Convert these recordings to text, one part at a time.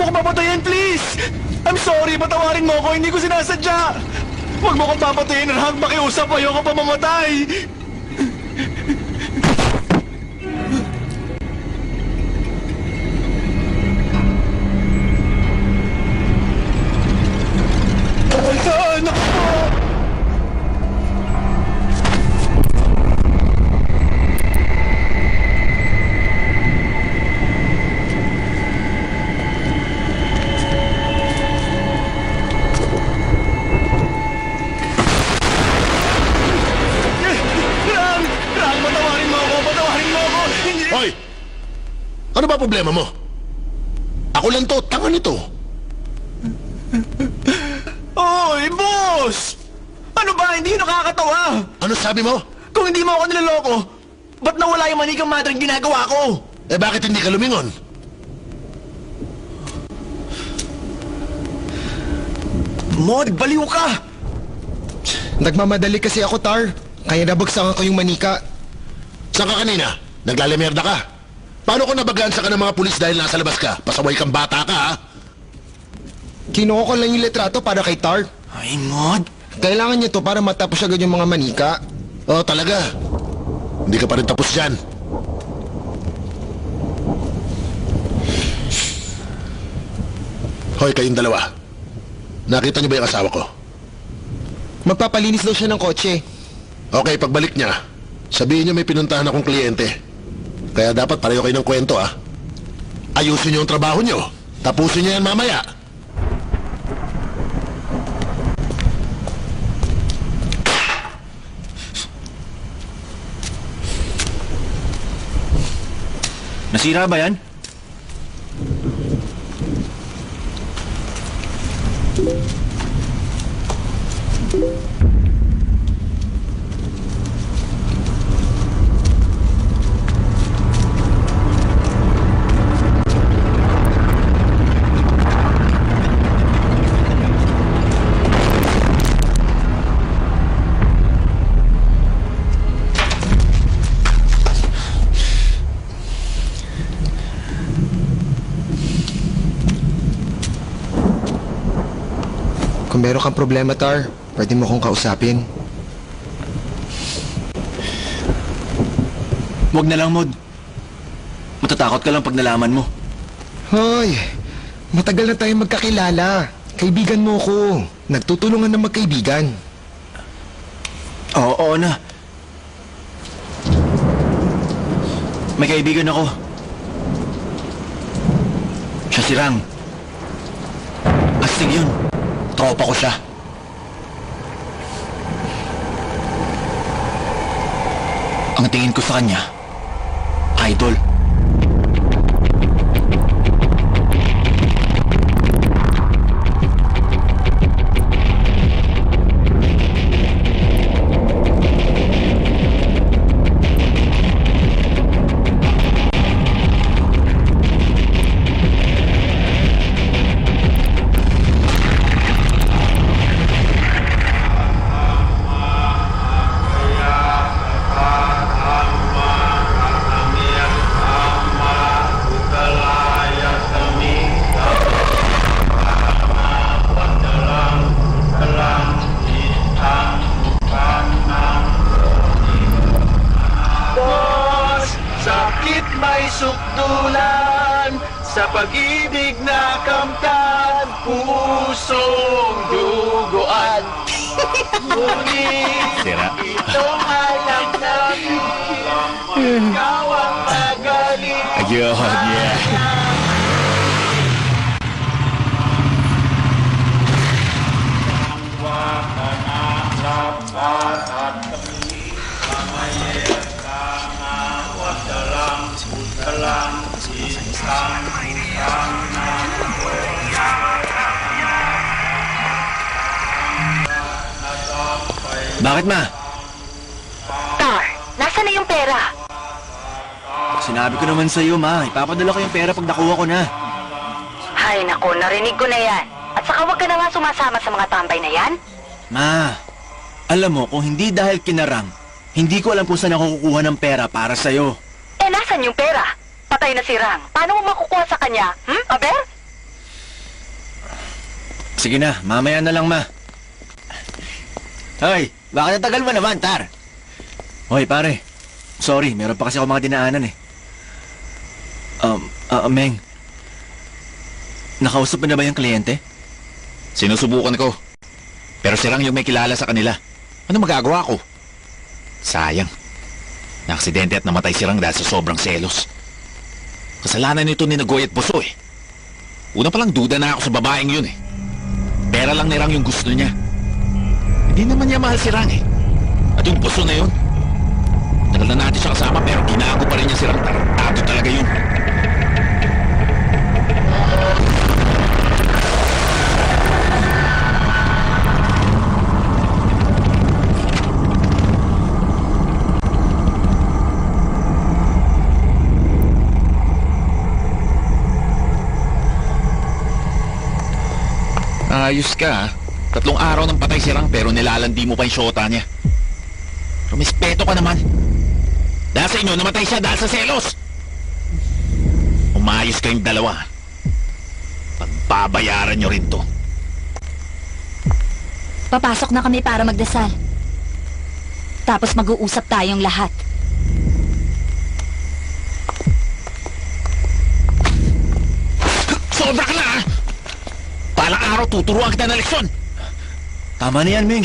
mo ko papatayin, please! I'm sorry, patawarin mo ko, hindi ko sinasadya! Huwag mo kong papatayin, Rang, makiusap, ayoko pa mamatay! Anak ko! Hoy! Ano ba problema mo? Ako lang to, tanga nito. Oy, boss! Ano ba? Hindi nakakatawa! Ano sabi mo? Kung hindi mo ako niloloko, ba't nawala yung manikang madring ginagawa ko? Eh bakit hindi ka lumingon? Mod, baliw ka! Nagmamadali kasi ako, Tar. Kaya nabagsakan ko yung manika. Saan ka kanina? Naglalamerda ka? Paano ko nabagansa ka ng mga pulis dahil nasa labas ka? Pasaway kang bata ka, ha? Kinuha ko lang yung litrato para kay Tar. Ay, Mod! Kailangan niya to para matapos agad yung mga manika. Oh, talaga? Hindi ka pa rin tapos dyan. Hoy, kayong dalawa. Nakita niyo ba yung asawa ko? Magpapalinis daw siya ng kotse. Okay, pagbalik niya, sabihin niyo may pinuntahan akong kliyente. Kaya dapat pareho kayo ng kwento, ah. Ayusin niyo yung trabaho niyo. Tapusin niyo yan mamaya. Nasira ba yan? Kung meron kang problema, Tar, pwede mo kong kausapin. Huwag na lang, Mod. Matatakot ka lang pag nalaman mo. Hoy, matagal na tayo magkakilala. Kaibigan mo ko. Nagtutulungan na magkaibigan. Oo na. May kaibigan ako. Siya si Rang. Astig yun. Tropa ko siya. Ang tingin ko sa kanya, idol. Sukdulan sa pag-ibig na kamtan, pusong duguan. Ngunit itong alam namin, ikaw ang magaling. Ayun, yeah. Bakit, ma? Tar, nasaan na yung pera? Sinabi ko naman sa'yo, ma. Ipapadala ko yung pera pag nakuha ko na. Ay, naku, narinig ko na yan. At saka huwag ka na nga sumasama sa mga tambay na yan. Ma, alam mo, kung hindi dahil kinarang, hindi ko alam kung saan ako kukuha ng pera para sa'yo. Eh, nasan yung pera? Patay na si Rang. Paano mo makukuha sa kanya? Aber? Sige na, mamaya na lang, ma. Hoy, bakit natagal mo naman, Tar? Hoy, pare. Sorry, meron pa kasi ako mga dinaanan eh. Meng. Nakausap mo na ba yung kliyente? Sinusubukan ko. Pero si Rang yung may kilala sa kanila. Ano magagawa ko? Sayang. Naaksidente at namatay si Rang dahil sa sobrang selos. Kasalanan nito ni Nagoy at Boso eh. Una palang duda na ako sa babaeng yun eh. Pera lang ni Rang yung gusto niya. Hindi naman niya mahal si Rang eh. At yung Boso na yun, tagal na natin siya kasama pero ginago pa rin niya si Rang. Tarantado talaga yun. Ayos ka, ha? 3 araw nang patay si Rang pero nilalandi mo pa yung syota niya. Rumispeto ka naman. Dahil sa inyo, namatay siya dahil sa selos. Umayos kayong dalawa. Pagbabayaran nyo rin to. Papasok na kami para magdasal. Tapos mag-uusap tayong lahat. Sobra ka na, ha? Palang araw tuturuan kita ng leksyon. Tama na yan, Meng.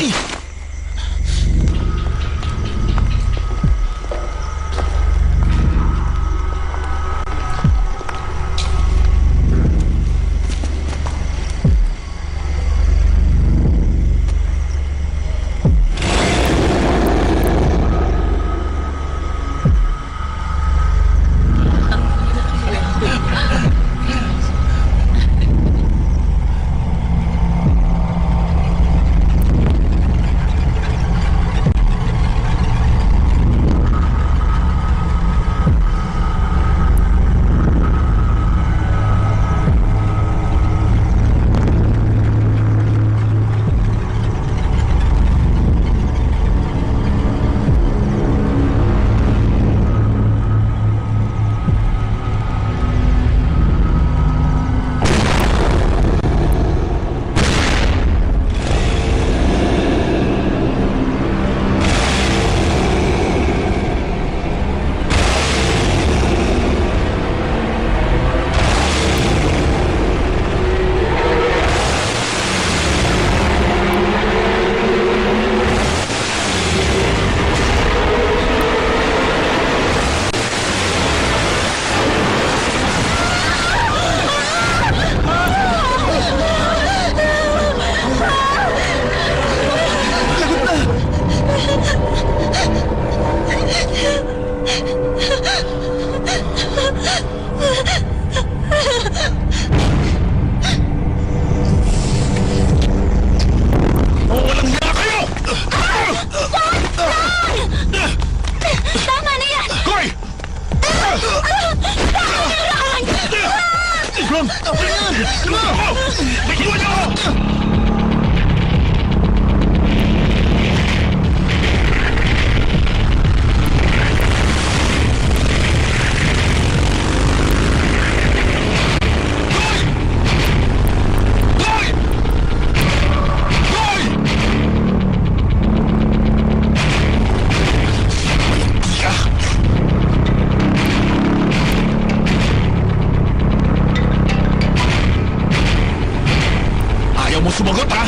Sumagot, ha?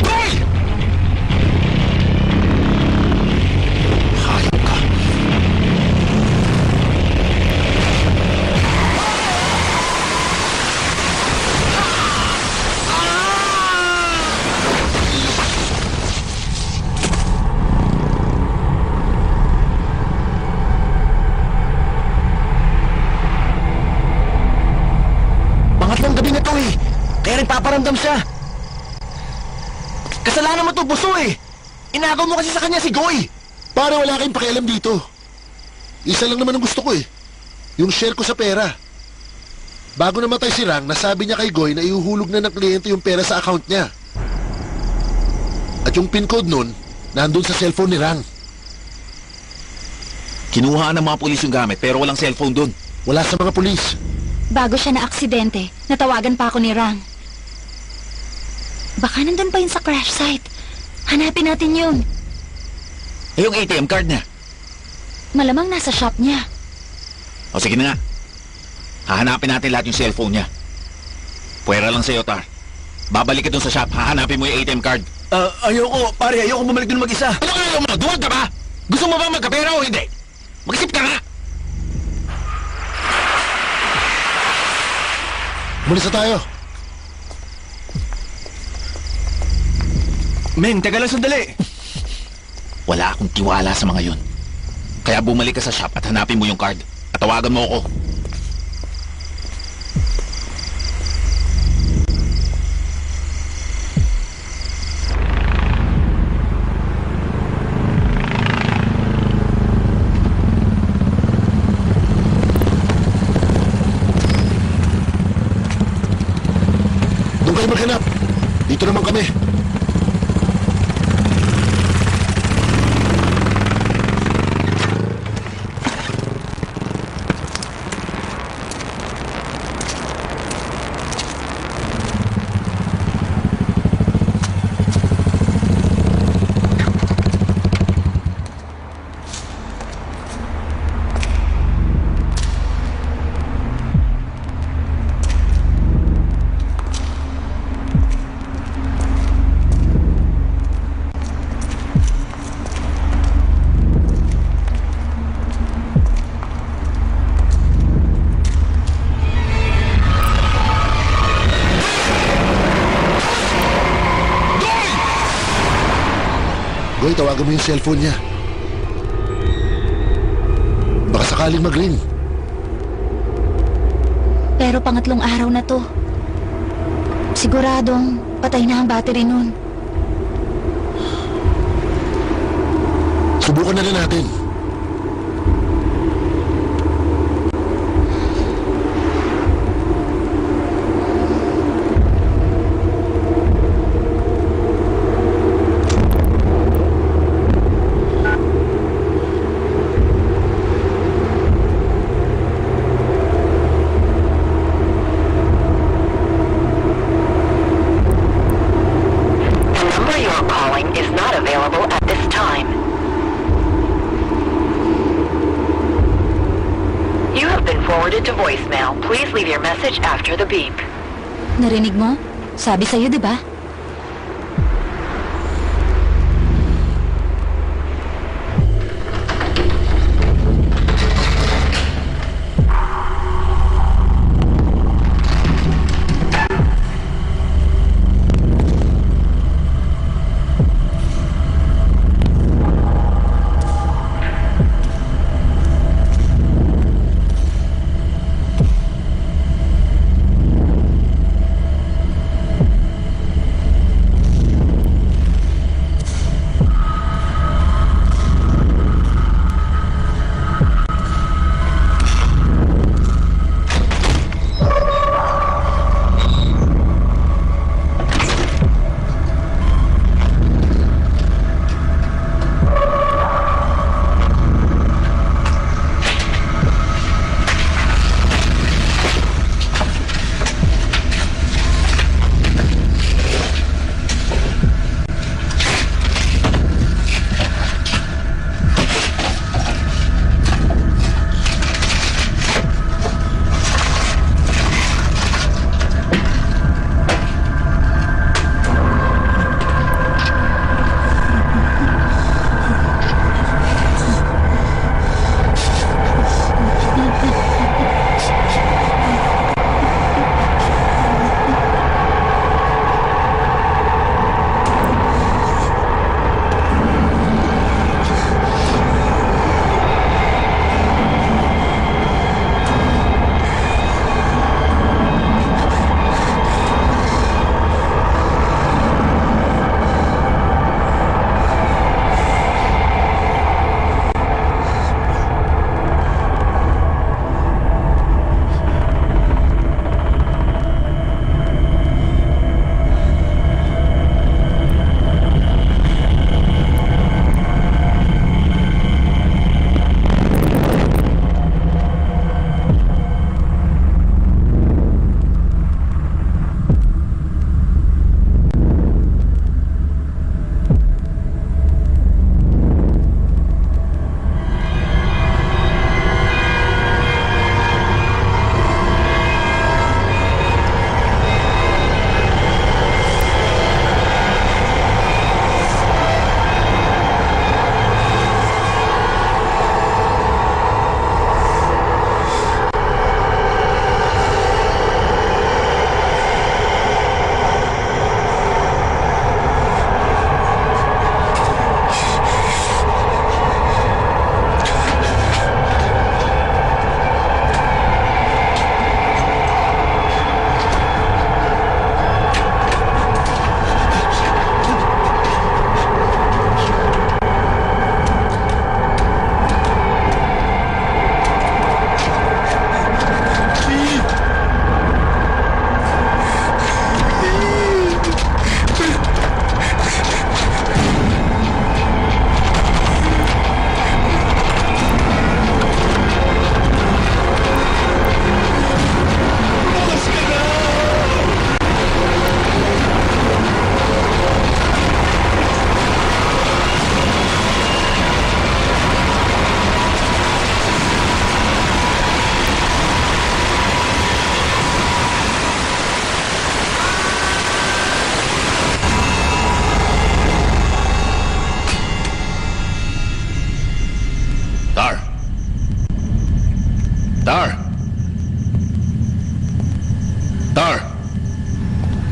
Hoy! Hayop ka. Pangatlong gabi na to eh. Kaya rin paparamdam siya. Kasalanan mo to, Boso eh. Inagaw mo kasi sa kanya si Goy. Para wala kayong pakialam dito. Isa lang naman ang gusto ko eh. Yung share ko sa pera. Bago namatay si Rang, nasabi niya kay Goy na ihuhulog na ng kliyente yung pera sa account niya. At yung pin code nun, nandun sa cellphone ni Rang. Kinuha ng mga pulis yung gamit pero walang cellphone dun. Wala sa mga pulis. Bago siya na aksidente, natawagan pa ako ni Rang. Baka nandun pa yun sa crash site. Hanapin natin yun. Eh, yung ATM card niya. Malamang nasa shop niya. O sige na nga. Hahanapin natin lahat yung cellphone niya. Pwera lang sa'yo, Tar. Babalik ka dun sa shop, hahanapin mo yung ATM card. Ayoko, pare, ayoko bumalik dun mag-isa. Ano kaya mo? Duwag ka ba? Gusto mo ba magkapera o hindi? Mag-isip ka nga! Umalis na tayo. Meng, teka lang sandali. Wala akong tiwala sa mga yun. Kaya bumalik ka sa shop at hanapin mo yung card. At tawagan mo ako. Doon kayo maghanap. Dito naman kami. Goy, tawagan mo yung cellphone niya. Baka sakaling mag-ring. Pero pangatlong araw na to. Siguradong patay na ang battery nun. Subukan na rin natin. Forwarded to voicemail. Please leave your message after the beep. Narinig mo? Sabi sa'yo, di ba?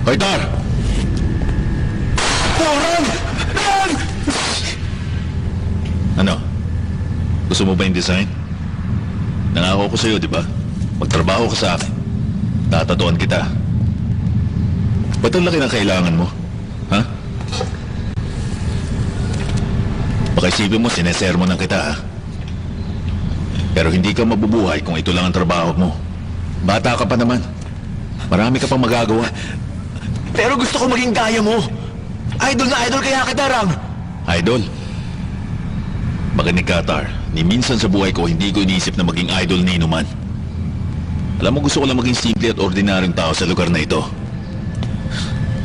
Hoy, Tar! Ran! Ran! Ano? Gusto mo ba yung design? Nangako ko sa'yo, di ba? Magtrabaho ka sa akin. Tatatuan kita. Ba't ang laki ng kailangan mo? Ha? Baka isipin mo, sinesermo ng kita, ha? Pero hindi ka mabubuhay kung ito lang ang trabaho mo. Bata ka pa naman. Marami ka pang magagawa. Pero gusto ko maging gaya mo. Idol na idol kaya kita, Rang. Idol? Makinig ka, Tar. Ni minsan sa buhay ko, hindi ko iniisip na maging idol ni inuman. Alam mo, gusto ko lang maging simple at ordinaryong tao sa lugar na ito.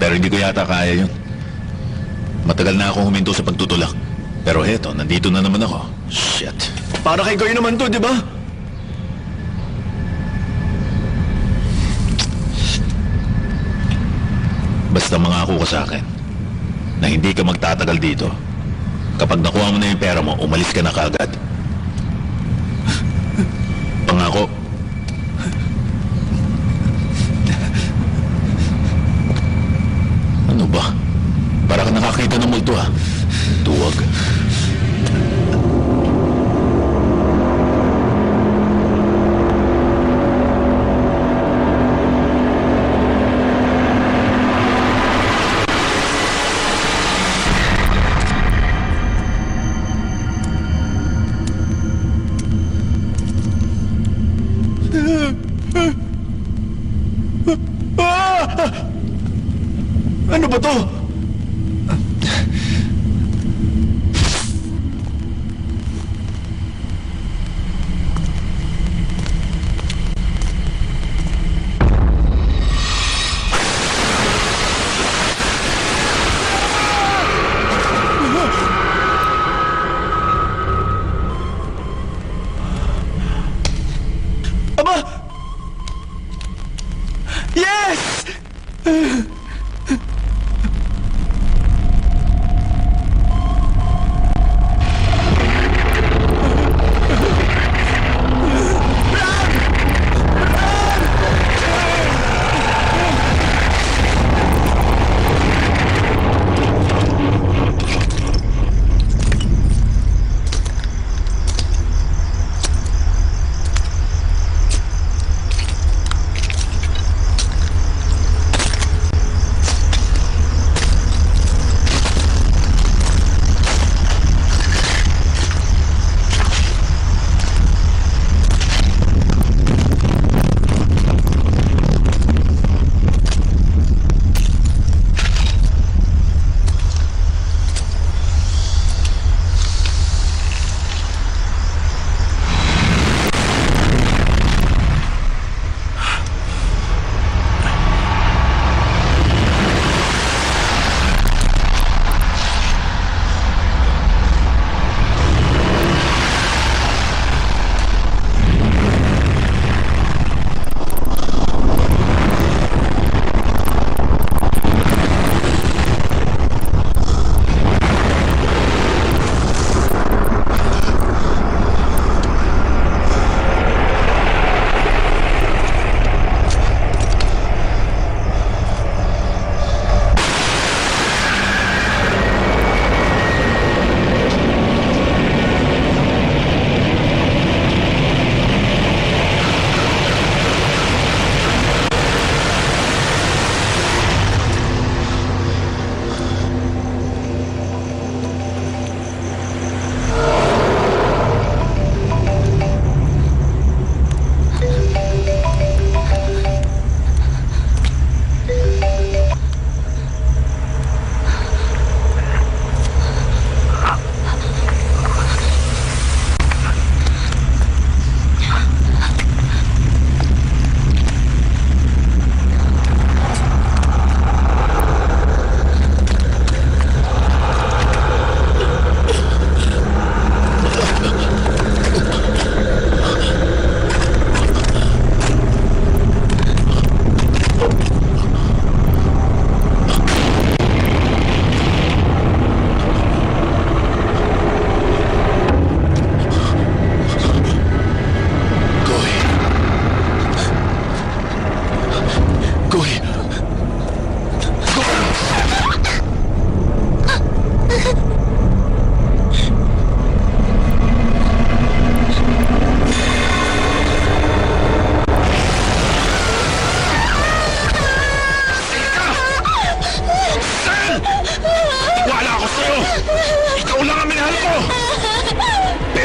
Pero hindi ko yata kaya yun. Matagal na akong huminto sa pagtutulak. Pero heto, nandito na naman ako. Shit. Para kay Goy naman to, di ba? Basta mangako ka sa akin na hindi ka magtatagal dito. Kapag nakuha mo na yung pera mo, umalis ka na kaagad. Pangako. Ano ba? Para ka nakakita ng multo, ha? Tuwag. Ano ba to? Aba! Yes!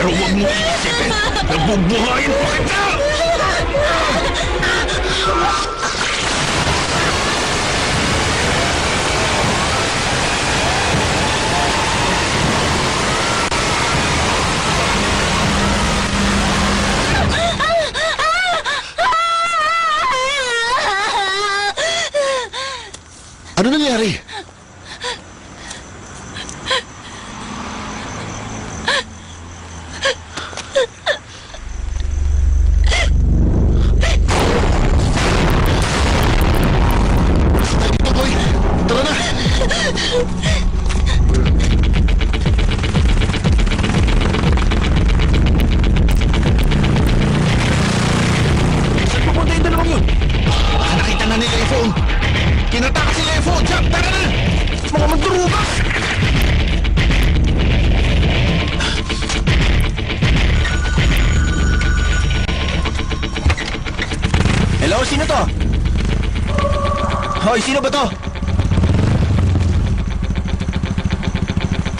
Pero huwag mo iisipin, nabubuhayin pa kita! Ano nangyari? Dito, boy! Tara na! Saan pupunta yung dalawang yun? Baka nakita na nila yung phone. Kinatakas sila yung phone. Jump! Tara na! Mga magdurugas! Hello, sino to? Hoy, sino ba to?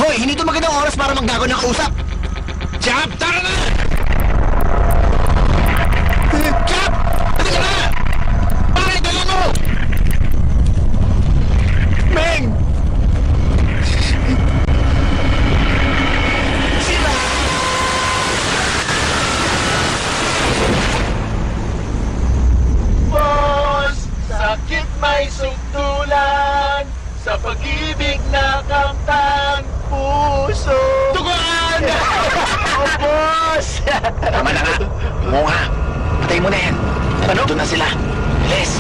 Hoy, hindi to magandang oras para magdago ng kausap. Jump! Tara na! Jump! Halika na! Pare, dali mo! Meng! Sila! Boss, sakit may sugtulan sa pag-ibig na kamtan puso. Tuguan! Oh, boss! Tama na nga. Oo nga. Patay mo na yan. Ano? Ito na sila. Bilis!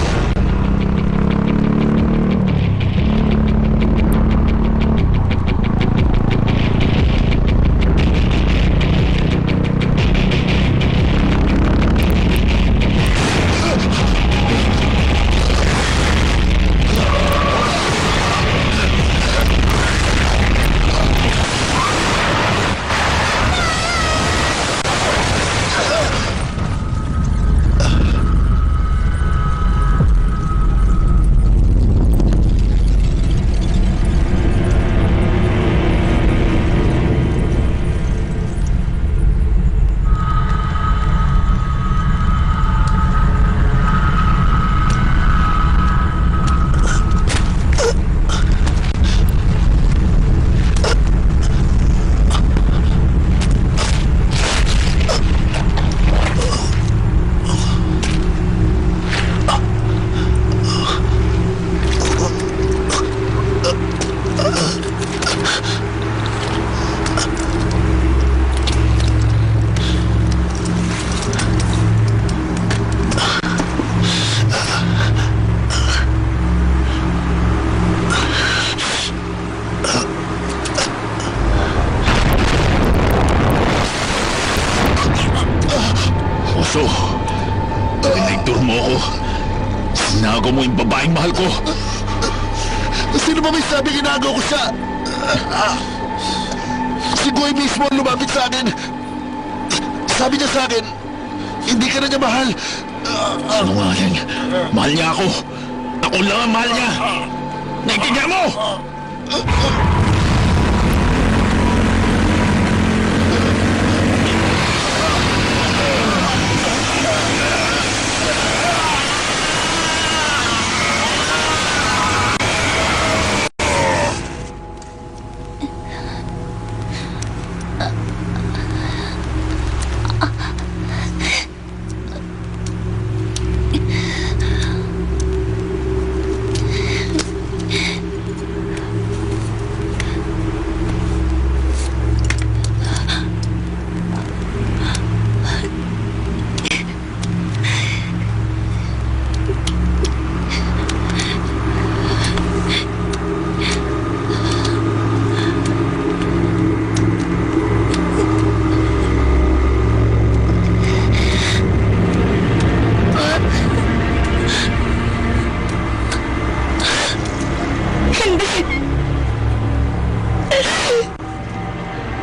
Oso, tinigtur mo ako. Sinago mo yung babaeng mahal ko. Sino ba may sabi ginagawa ko siya? Si Goy mismo ang lumapit sa akin. Sabi niya sa akin, hindi ka na niya mahal. Sinungaling. Mahal niya ako. Ako lang ang mahal niya. Naintindihan mo?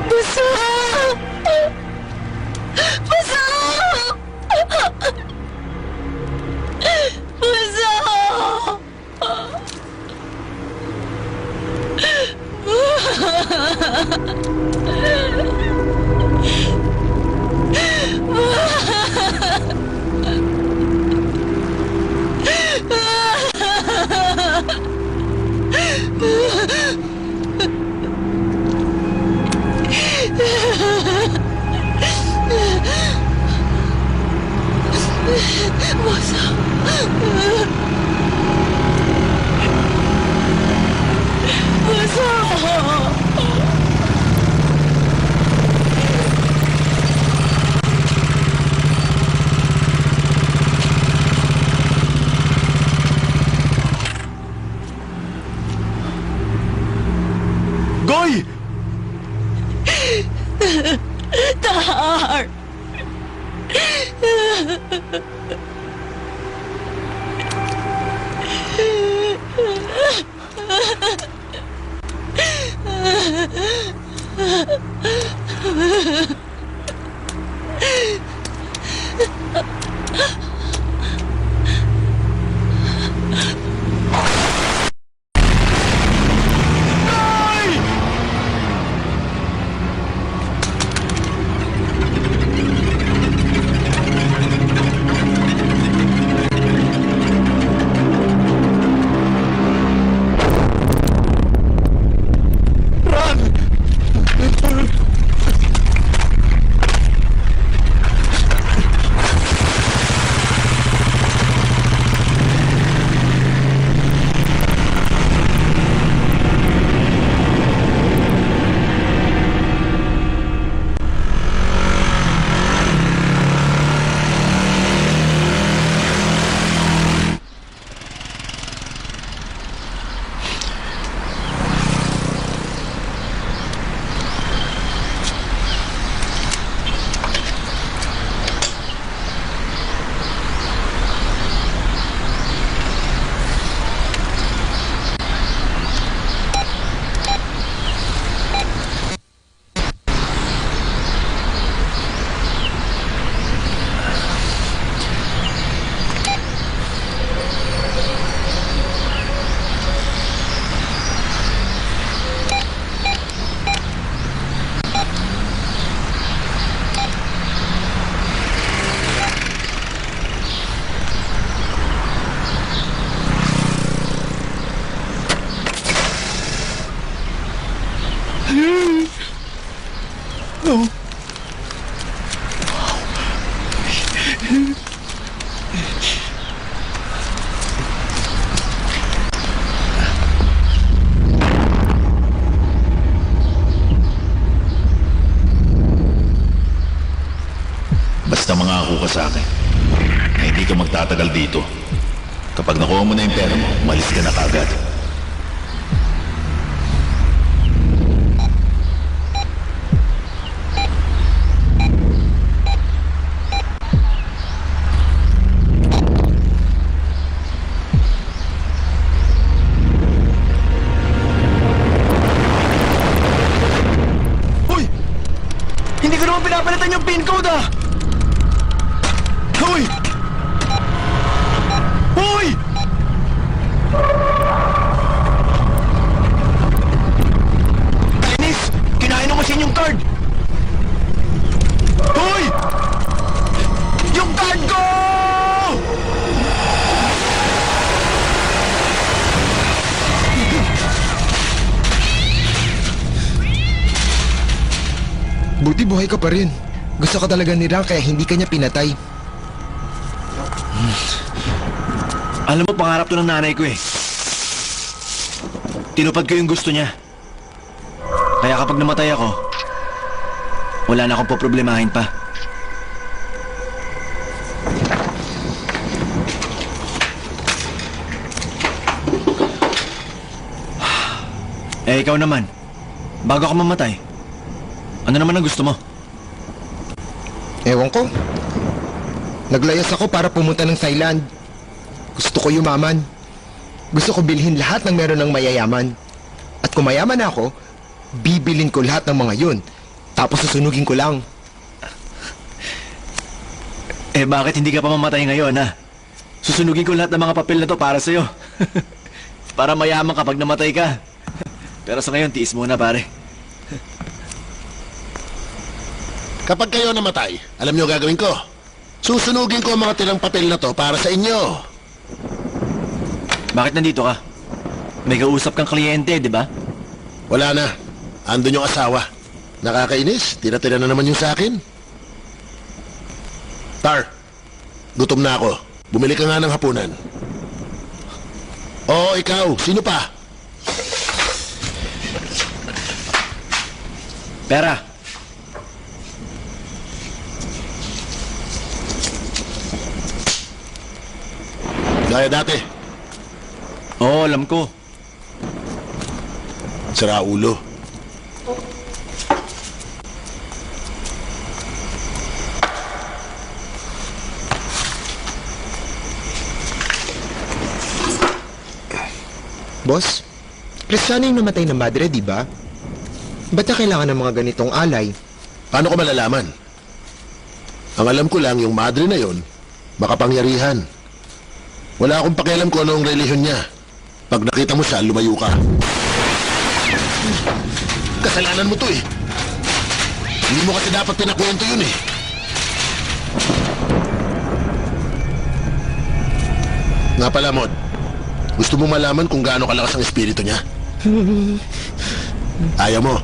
Puso! Goy! Tar! Basta mangako ka sa akin na hindi ka magtatagal dito. Kapag nakuha mo na yung pera mo, umalis ka na kagad. Uy! Hindi ko naman pinapalitan yung pin code ah! Uy! Uy! Kainis! Kinain ng machine yung card! Uy! Yung card ko! Buti buhay ka pa rin. Gusto ka talaga ni Rang kaya hindi ka niya pinatay. Alam mo, pangarap to ng nanay ko eh. Tinupad ko yung gusto niya. Kaya kapag namatay ako, wala na akong poproblemahin pa. Eh, ikaw naman. Bago ako mamatay, ano naman ang gusto mo? Ewan ko. Naglayas ako para pumunta ng Thailand. Gusto ko yumaman. Gusto ko bilhin lahat ng meron ng mayayaman. At kung mayaman ako, bibilin ko lahat ng mga yun. Tapos susunugin ko lang. Eh, bakit hindi ka pa mamatay ngayon, ha? Susunugin ko lahat ng mga papel na to para sa'yo. Para mayaman kapag namatay ka. Pero sa ngayon, tiis muna, pare. Kapag kayo namatay, alam niyo gagawin ko? Susunugin ko ang mga tirang papel na to para sa inyo. Bakit nandito ka? May kausap kang kliyente, di ba? Wala na. Andun yung asawa. Nakakainis. Tira-tira na naman yung sa akin. Tar, gutom na ako. Bumili ka nga ng hapunan. Oo, ikaw. Sino pa? Pera. Gaya dati. Oo, alam ko. Sira ulo. Boss, Kristiyano yung namatay na madre, di ba? Ba't na kailangan ng mga ganitong alay? Paano ko malalaman? Ang alam ko lang, yung madre na yon, makapangyarihan. Wala akong pakialam kung ano ang relihiyon niya. Pag nakita mo siya, lumayo ka. Kasalanan mo to eh. Hindi mo kasi dapat pinakwento yun eh. Nga pala, Mod. Gusto mo malaman kung gaano kalakas ang espiritu niya? Ayaw mo.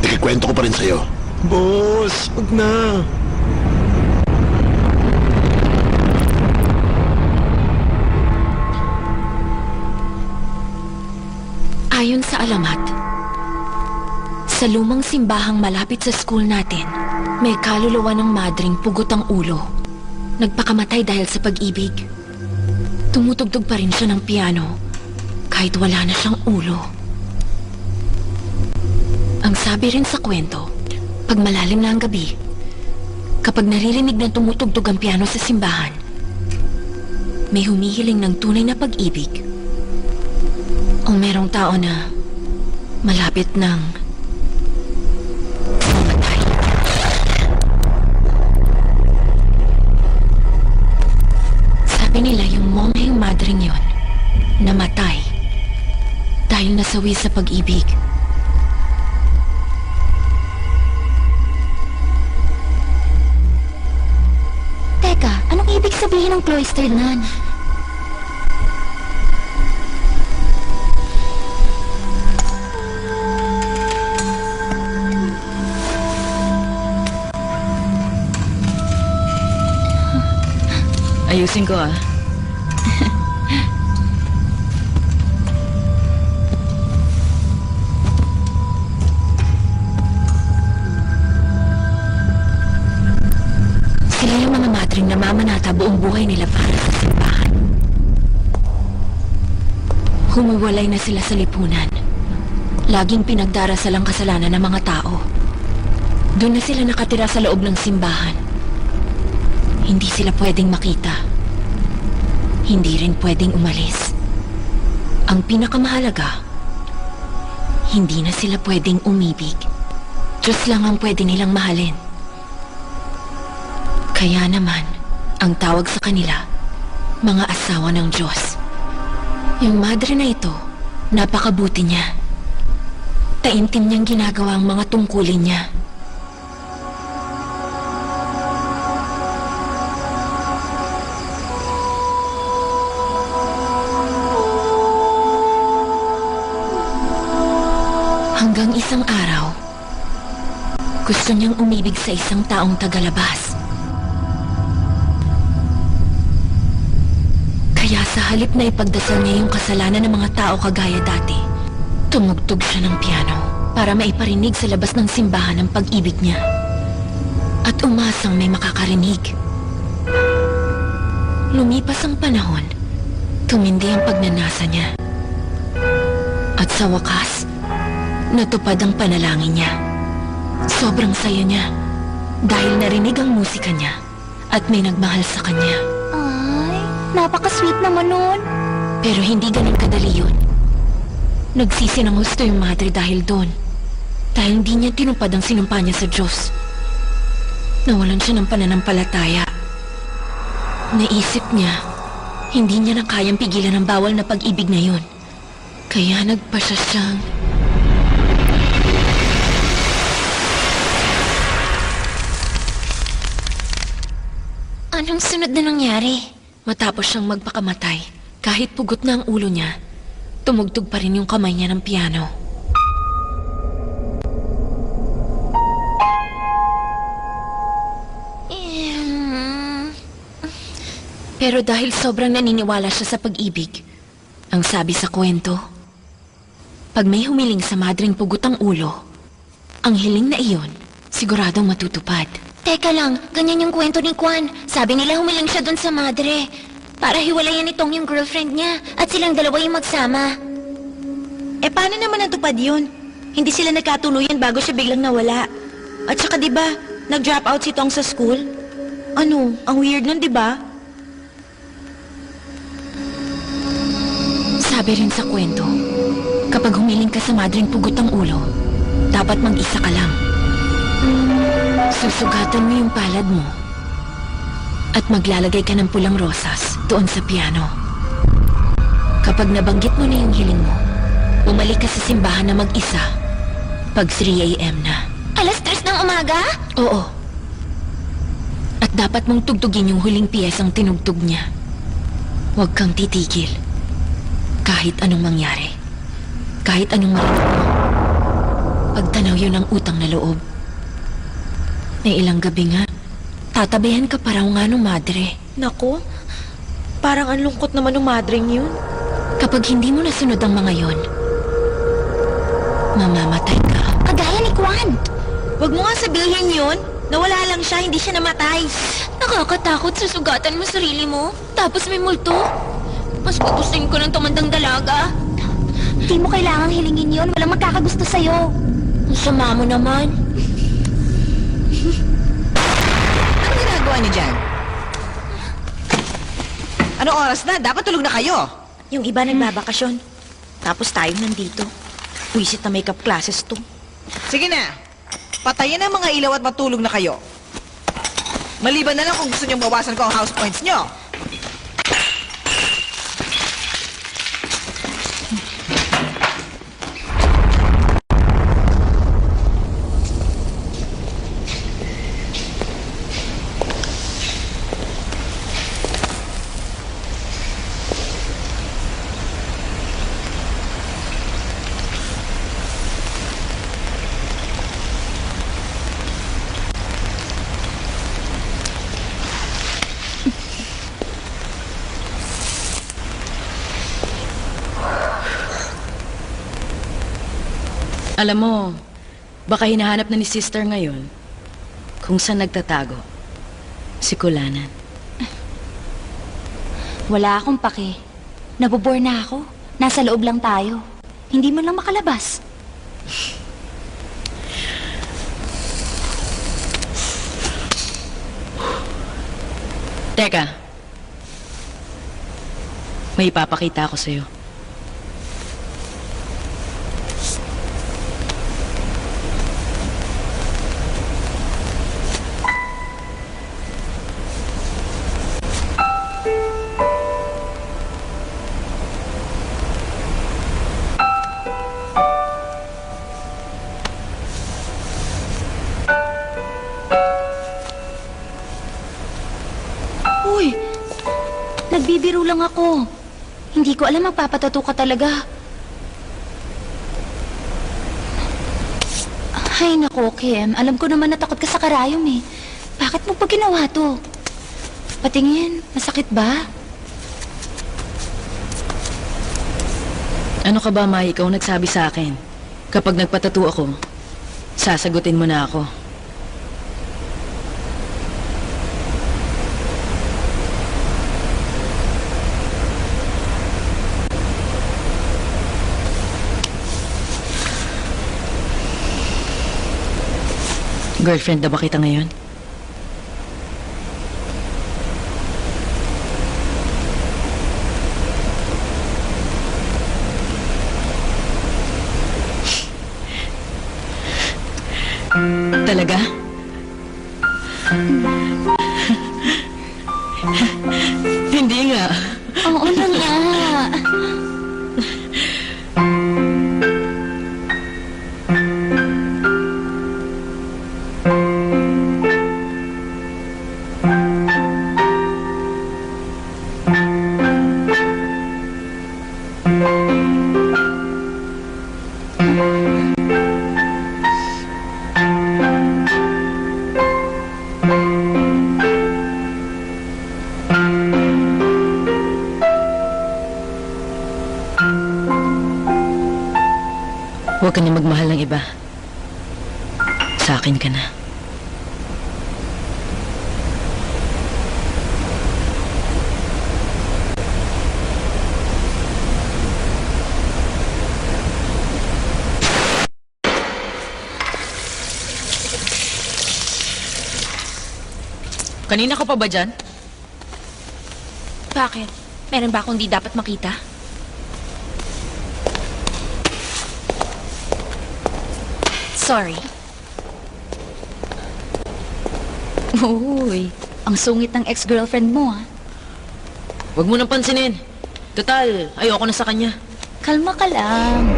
Ikikwento ko pa rin sa'yo. Boss, wag na. Ayon sa alamat, sa lumang simbahang malapit sa school natin, may kaluluwa ng madring pugot ang ulo. Nagpakamatay dahil sa pag-ibig. Tumutugtog pa rin siya ng piano kahit wala na siyang ulo. Ang sabi rin sa kwento, pag malalim na ang gabi, kapag naririnig na tumutugtog ang piano sa simbahan, may humihiling ng tunay na pag-ibig o merong tao na malapit ng mamatay. Sabi nila yung mongheng madring yon namatay dahil nasawi sa pag-ibig. Teka, anong ibig sabihin ng cloistered nun? Ayusin ko ah. Sila yung mga matring na mamanata buong buhay nila para sa simbahan. Humiwalay na sila sa lipunan. Laging pinagdarasal ang kasalanan ng mga tao. Doon na sila nakatira sa loob ng simbahan. Hindi sila pwedeng makita. Hindi rin pwedeng umalis. Ang pinakamahalaga, hindi na sila pwedeng umibig. Diyos lang ang pwede nilang mahalin. Kaya naman, ang tawag sa kanila, mga asawa ng Diyos. Yung madre na ito, napakabuti niya. Taimtim niyang ginagawa ang mga tungkulin niya. Hanggang isang araw, gusto niyang umibig sa isang taong tagalabas. Kaya sa halip na ipagdasal niya yung kasalanan ng mga tao kagaya dati, tumugtog siya ng piano para maiparinig sa labas ng simbahan ang pag-ibig niya. At umasang may makakarinig. Lumipas ang panahon, tumindi ang pagnanasa niya. At sa wakas, natupad ang panalangin niya. Sobrang saya niya dahil narinig ang musika niya at may nagmahal sa kanya. Ay, napaka-sweet naman nun. Pero hindi ganun kadali yun. Nagsisi ng husto yung madre dahil doon. Dahil hindi niya tinupad ang sinumpa niya sa Diyos. Nawalan siya ng pananampalataya. Naisip niya, hindi niya na kayang pigilan ang bawal na pag-ibig na yun. Kaya nagpasya siyang Anong sunod na nangyari? Matapos siyang magpakamatay, kahit pugot na ang ulo niya, tumugtog pa rin yung kamay niya ng piano. Pero dahil sobrang naniniwala siya sa pag-ibig, ang sabi sa kwento, pag may humiling sa madring pugot ang ulo, ang hiling na iyon, siguradong matutupad. Teka lang, ganyan yung kwento ni Kwan. Sabi nila humiling siya dun sa madre. Para hiwalayan itong yung girlfriend niya at silang dalawa yung magsama. Eh paano naman natupad yun? Hindi sila nagkatuluyan bago siya biglang nawala. At saka 'di ba, nag-drop out si Tong sa school? Ano, ang weird nun 'di ba? Sabi rin sa kwento, kapag humiling ka sa madring pugot ang ulo, dapat mag-isa ka lang. Susugatan mo yung palad mo at maglalagay ka ng pulang rosas doon sa piano. Kapag nabanggit mo na yung hiling mo, bumalik ka sa simbahan na mag-isa pag 3 a.m. na. Alas 3 ng umaga? Oo. At dapat mong tugtugin yung huling piyesang tinugtog niya. Huwag kang titigil. Kahit anong mangyari. Kahit anong marinig mo. Pagtanaw yun ang utang na loob. May ilang gabi nga, tatabayan ka pa raw nga nung madre. Nako, parang ang lungkot naman ng madring yun. Kapag hindi mo nasunod ang mga yon, mamamatay ka. Kagaya ni Kwan. Huwag mo nga sabihin yun. Nawala lang siya, hindi siya namatay. Nakakatakot susugatan mo sarili mo. Tapos may multo. Mas gustusin ko ng tumandang dalaga. Hindi mo kailangang hilingin yon. Walang magkakagusto sa'yo. Ang sama mo naman. Ano ginagawa niyo dyan? Anong oras na? Dapat tulog na kayo. Yung iba nagbabakasyon. Tapos tayo nandito. Wisit na makeup classes to. Sige na. Patayin ang mga ilaw at matulog na kayo. Maliban na lang kung gusto niyong bawasan ko ang house points niyo. Alam mo, baka hinahanap na ni sister ngayon kung saan nagtatago si Kulanan. Wala akong pake. Nabobore na ako. Nasa loob lang tayo. Hindi mo lang makalabas. Teka, may ipapakita ako sa'yo. Uy! Nagbibiro lang ako. Hindi ko alam magpapatato ka talaga. Ay, nako, Kim. Alam ko naman natakot ka sa karayom eh. Bakit mo pa ginawa to? Patingin, masakit ba? Ano ka ba, Mai? Ikaw nagsabi sa akin. Kapag nagpatato ako, sasagutin mo na ako. Girlfriend na ba kita ngayon? Talaga? Hindi nga. Oo na nga. Huwag ka na magmahal ng iba. Sa akin ka na. Kanina ka pa ba dyan? Bakit? Meron ba akong di dapat makita? Sorry. Uy, ang sungit ng ex-girlfriend mo, ah. Huwag mo nang pansinin. Total, ayoko na sa kanya. Kalma ka lang.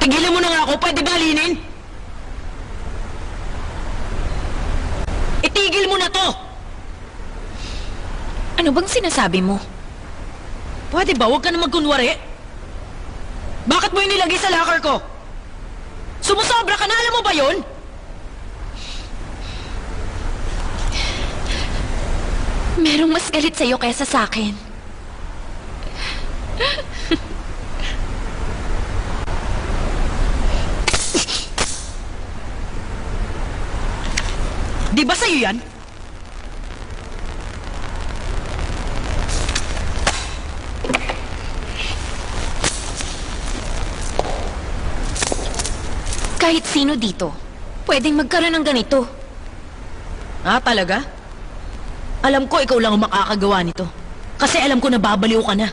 Tigilan mo na nga ako, pwede ba alinin? Itigil mo na to! Ano bang sinasabi mo? Pwede ba, huwag ka na magkunwari? Bakit mo inilagay sa locker ko? Sumusobra ka na, alam mo ba yun? Merong mas galit sa'yo kaysa sa'kin. Di ba sa'yo yan? Kahit sino dito, pwedeng magkaroon ng ganito. Ah, talaga? Alam ko ikaw lang ang makakagawa nito. Kasi alam ko na babaliw ka na.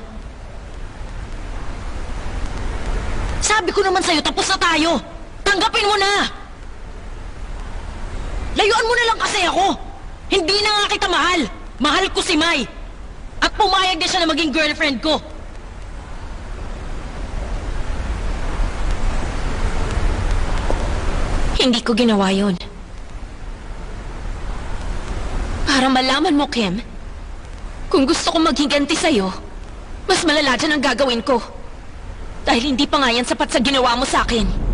Sabi ko naman sa'yo, tapos na tayo. Tanggapin mo na! Layuan mo na lang kasi ako. Hindi na nga kita mahal. Mahal ko si Mai. At pumayag na siya na maging girlfriend ko. Hindi ko ginawa yun. Para malaman mo, Kim, kung gusto kong maghiganti sa'yo, mas malala dyan ang gagawin ko. Dahil hindi pa nga yan sapat sa ginawa mo sa akin.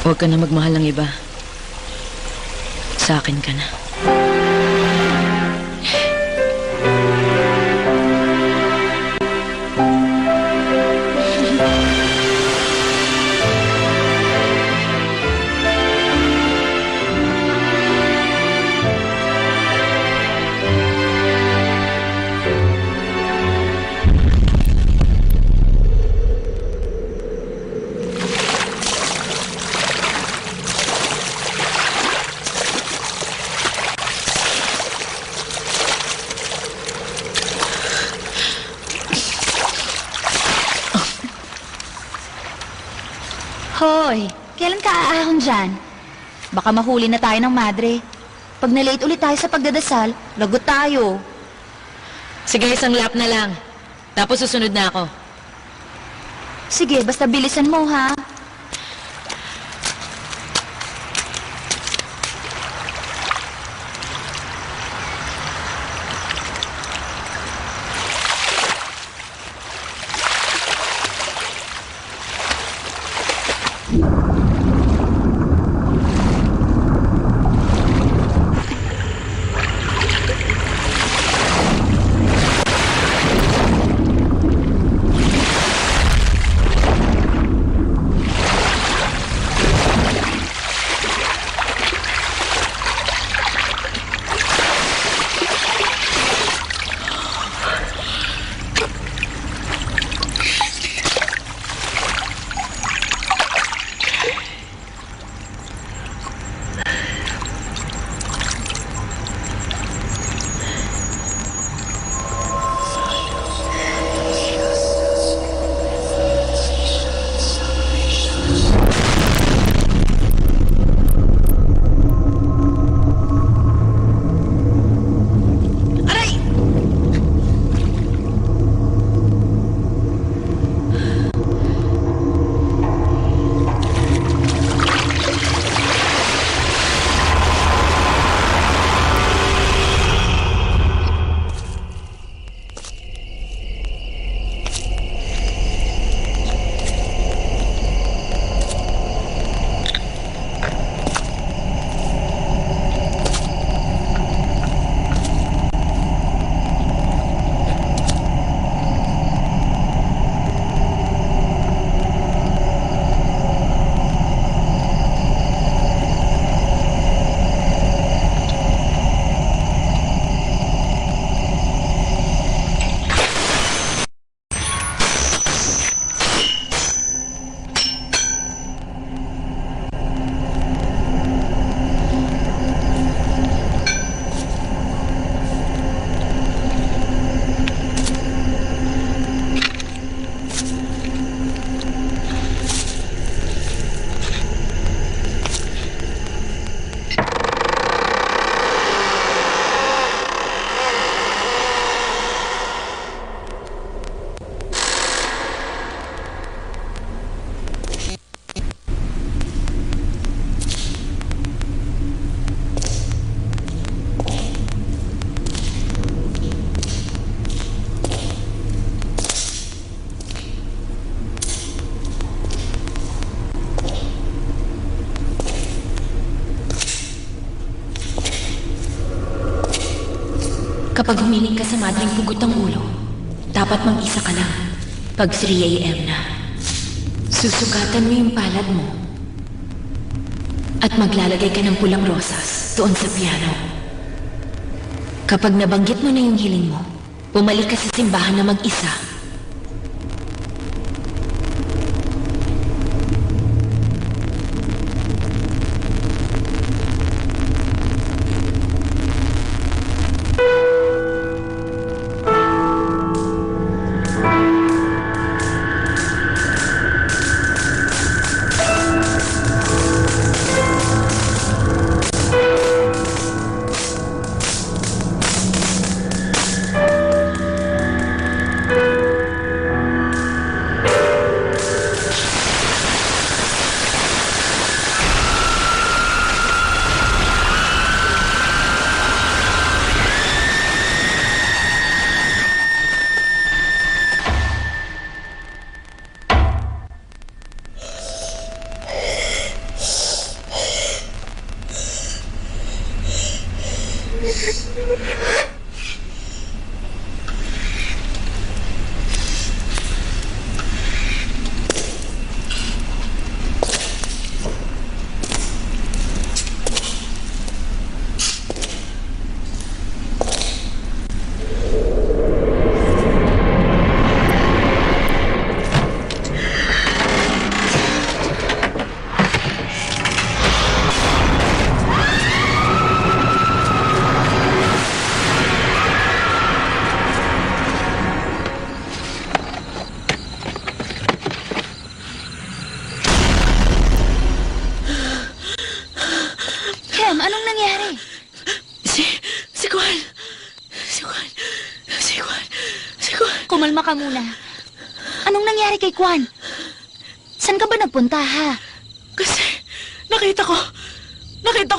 Huwag ka na magmahal ng iba. Sa akin ka na. Hoy, kailan ka aahon dyan? Baka mahuli na tayo ng madre. Pag nalate ulit tayo sa pagdadasal, lagot tayo. Sige, isang lap na lang. Tapos susunod na ako. Sige, basta bilisan mo, ha? Kapag humiling ka sa madring pugot ng ulo, dapat mang-isa ka lang. Pag 3 a.m. na, susugatan mo yung palad mo at maglalagay ka ng pulang rosas doon sa piano. Kapag nabanggit mo na yung hiling mo, bumalik ka sa simbahan na mag-isa. ka muna. Anong nangyari kay Kwan? Saan ka ba nagpunta, ha? Kasi, nakita ko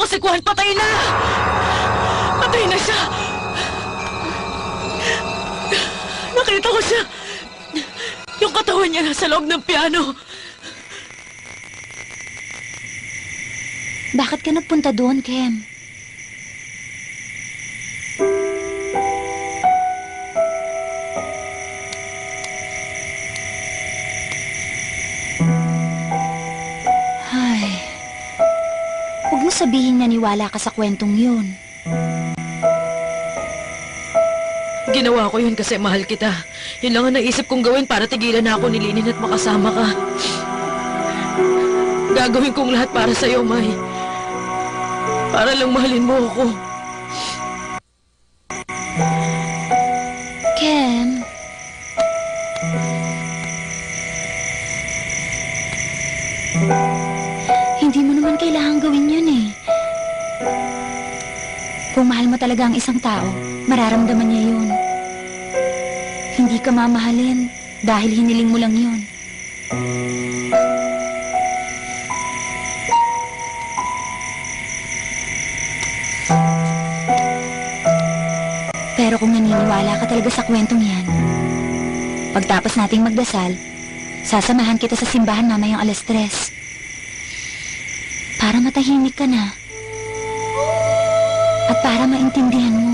si Kwan, patay na! Patay na siya! Nakita ko siya! Yung katawan niya nasa loob ng piano. Bakit ka nagpunta doon, Kem? Ay, huwag mo sabihin naniwala ka sa kwentong yun. Ginawa ko yun kasi mahal kita. Yun lang ang naisip kong gawin para tigilan na ako ni Linin at makasama ka. Gagawin kong lahat para sa'yo, May. Para lang mahalin mo ako. Kem. Hindi mo naman kailangang gawin yun eh. Kung mahal mo talaga ang isang tao, mararamdaman niya yun. Hindi ka mamahalin dahil hiniling mo lang yun. Pero kung naniniwala ka talaga sa kwentong yan, pagtapos nating magdasal, sasamahan kita sa simbahan mamayang 3:00. Para matahimik ka na. At para maintindihan mo.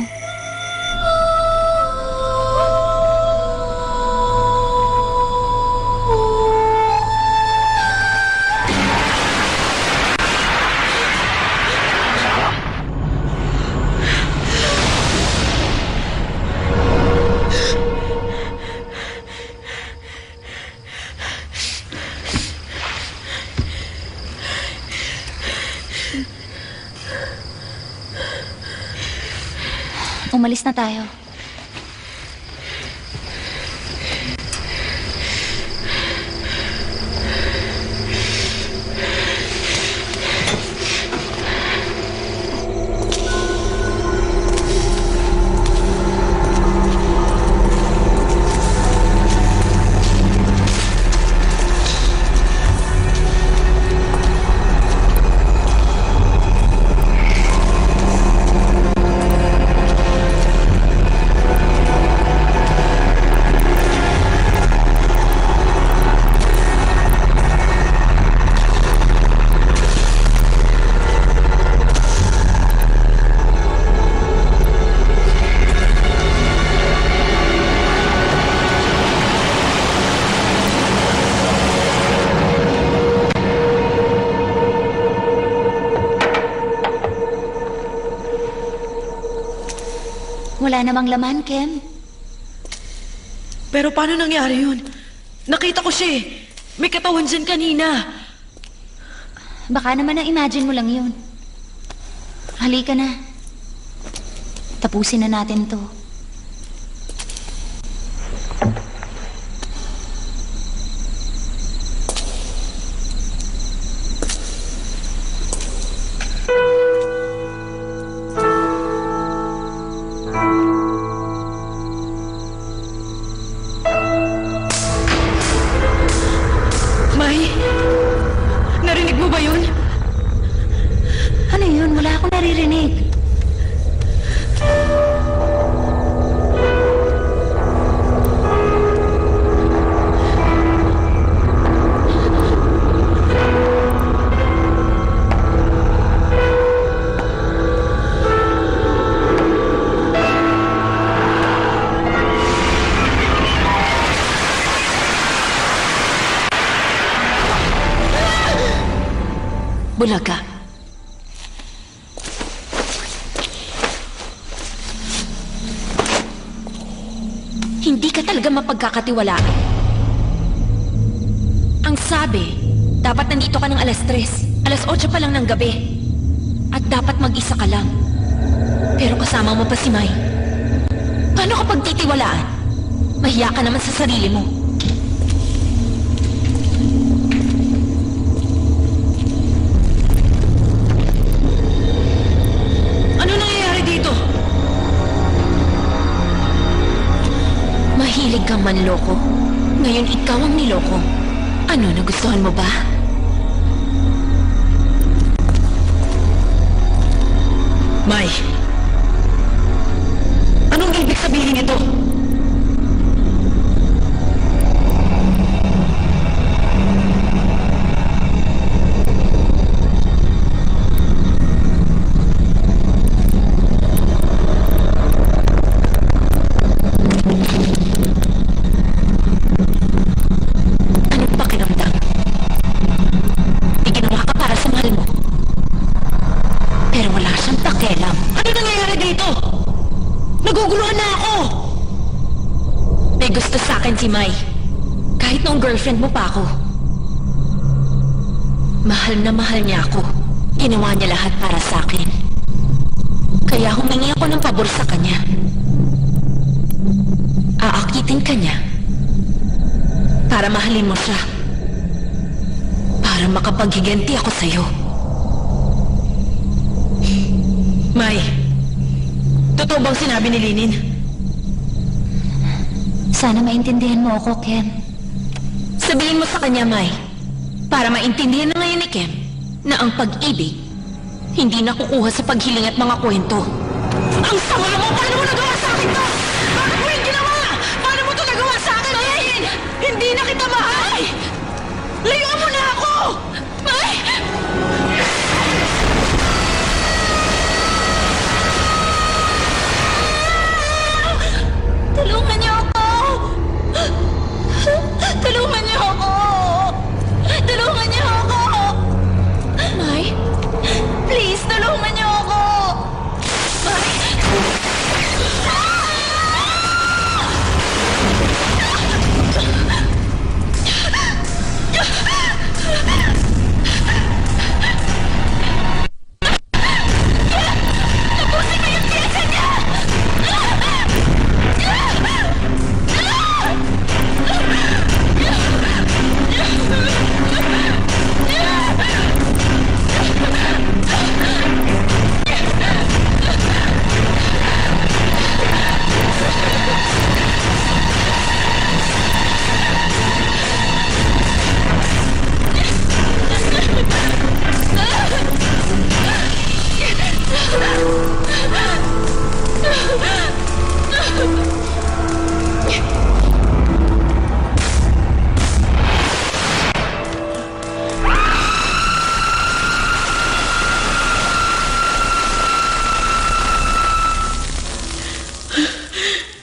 Umalis na tayo. Wala namang laman, Kem. Pero paano nangyari yun? Nakita ko siya eh. May katawan dyan kanina. Baka naman na-imagine mo lang yun. Halika na. Tapusin na natin to. May, narinig mo ba yun? Ano yun? Wala akong naririnig. Bulaga. Hindi ka talaga mapagkakatiwalaan. Ang sabi, dapat nandito ka ng 3:00. 8:00 pa lang ng gabi. At dapat mag-isa ka lang. Pero kasama mo pa si May. Paano ka pagtitiwalaan? Mahiya ka naman sa sarili mo. Mahilig kang manloko. Ngayon ikaw ang niloko. Ano, nagustuhan mo ba? May, anong ibig sabihin ito? Anong pakiramdam? Iginawa ka para sa mahal mo. Pero wala siyang pakialam. Ano nangyayari dito? Naguguluhan na ako! May gusto sa akin si Mai. Kahit nung girlfriend mo pa ako. Mahal na mahal niya ako. Ginawa niya lahat para sa akin. Kaya humingi ako ng pabor sa kanya. Aakitin ka niya. Para mahalin mo siya. Para makapaghiganti ako sa'yo. May, totoo bang sinabi ni Linin? Sana maintindihan mo ako, Kem. Sabihin mo sa kanya, Mai, para maintindihan na ngayon ni Kem na ang pag-ibig hindi nakukuha sa paghiling at mga kwento. Ang sama mo! Paano mo nagawa sa akin to? Bakit mo yung ginawa? Paano mo to nagawa sa akin? Linin! Hindi na kita mahal! Layuan mo na ako! Mai! Tulungan niyo ako! Tulungan niyo ako! Tulungan niyo ako! Mai? Please, tulungan niyo ako! Mai? Tapusin mo yung piyesa niya!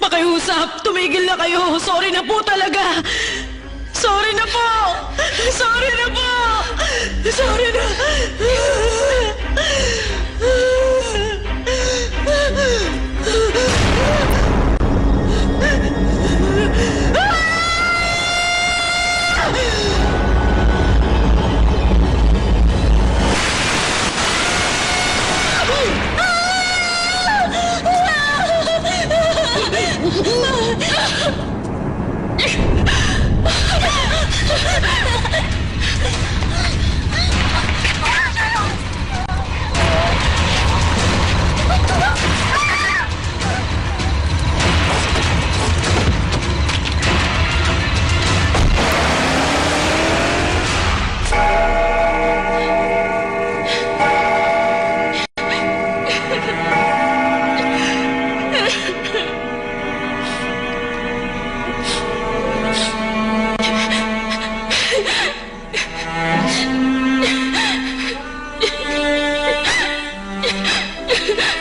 Pakiusap, tumigil na kayo. Sorry na po talaga. Sorry na po. Sorry na po. Sorry na.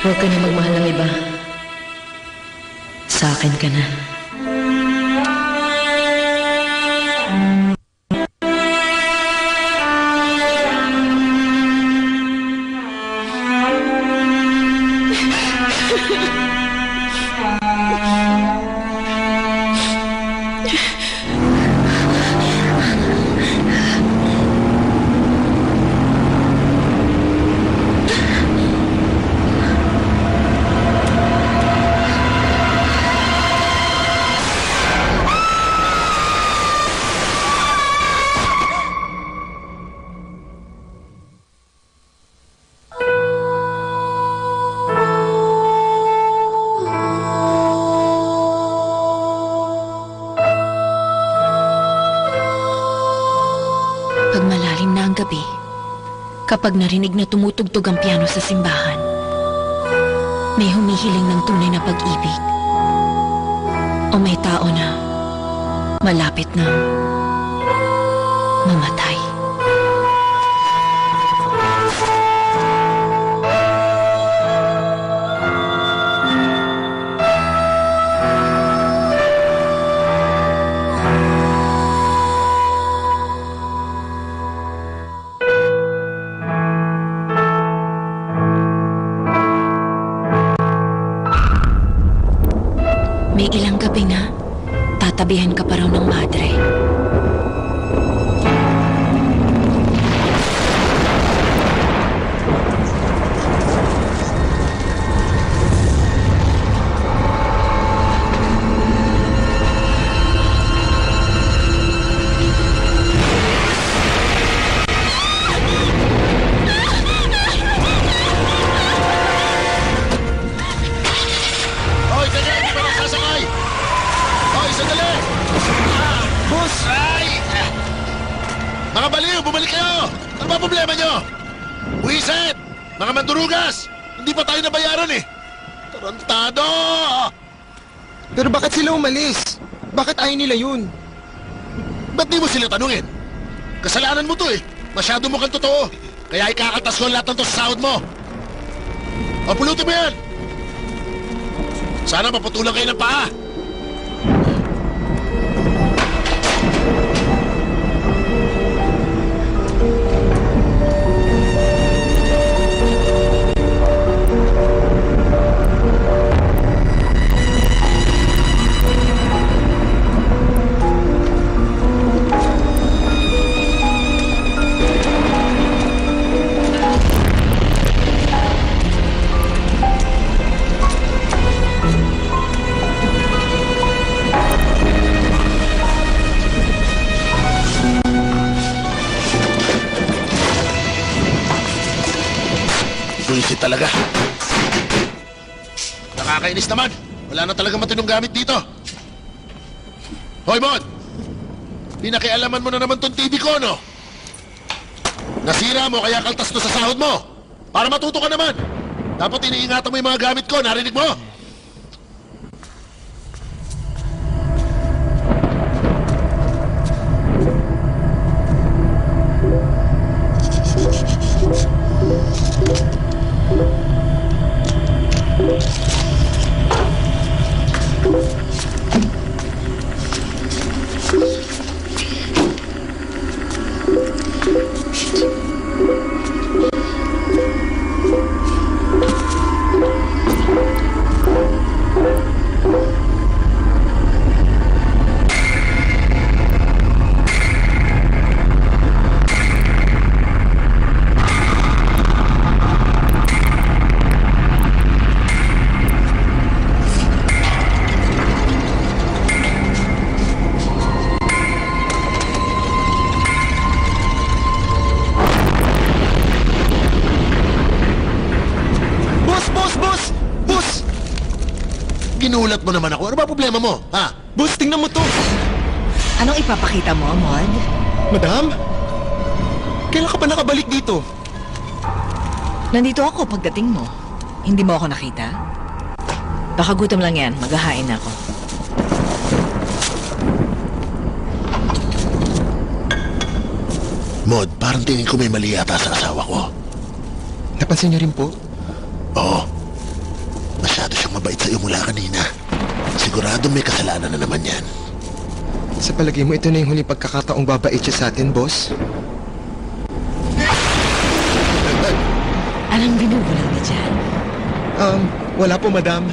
Huwag ka na magmahal ng iba. Sa akin ka na. Kapag narinig na tumutugtog ang piano sa simbahan, may humihiling ng tunay na pag-ibig. O may tao na malapit na mamatay. May ilang gabi na, tatabihan ka pa raw ng madre. Hoy, ganyan! Di ba nasasakay? Hoy, sandali! Boss! Ay! Mga baliw, bumalik kayo! Ano ba problema nyo? Buwisit! Mga mandurugas! Hindi pa tayo nabayaran eh! Tarantado! Pero bakit sila umalis? Bakit ayaw nila yun? Ba't di mo sila tanungin? Kasalanan mo to eh! Masyado mo kang totoo! Kaya ikakatas ko lahat ng to sa sahod mo! O, pulutin mo yan! Sana maputulang kayo ng paa! Buisit talaga. Nakakainis naman. Wala na talaga matinong gamit dito. Hoy, Mod! Pinakialaman mo na naman tong TV ko, no? Nasira mo kaya kaltas to sa sahod mo. Para matuto ka naman. Dapat iniingatan mo yung mga gamit ko. Narinig mo? Ginulat mo naman ako. Ano ba problema mo? Ha? Boss, tingnan mo to! Anong ipapakita mo, Mod? Madam? Kailan ka pa nakabalik dito? Nandito ako pagdating mo. Hindi mo ako nakita? Baka gutom lang yan. Maghahain ako. Mod, parang tingin ko may mali yata sa asawa ko. Napansin niyo rin po? Oo. Masyado siyang mabait sa'yo mula kanina. Sigurado may kasalanan na naman yan. Sa palagay mo, ito na yung huling pagkakataong babait siya sa atin, boss? Anong binubulong niya dyan? Wala po, madam.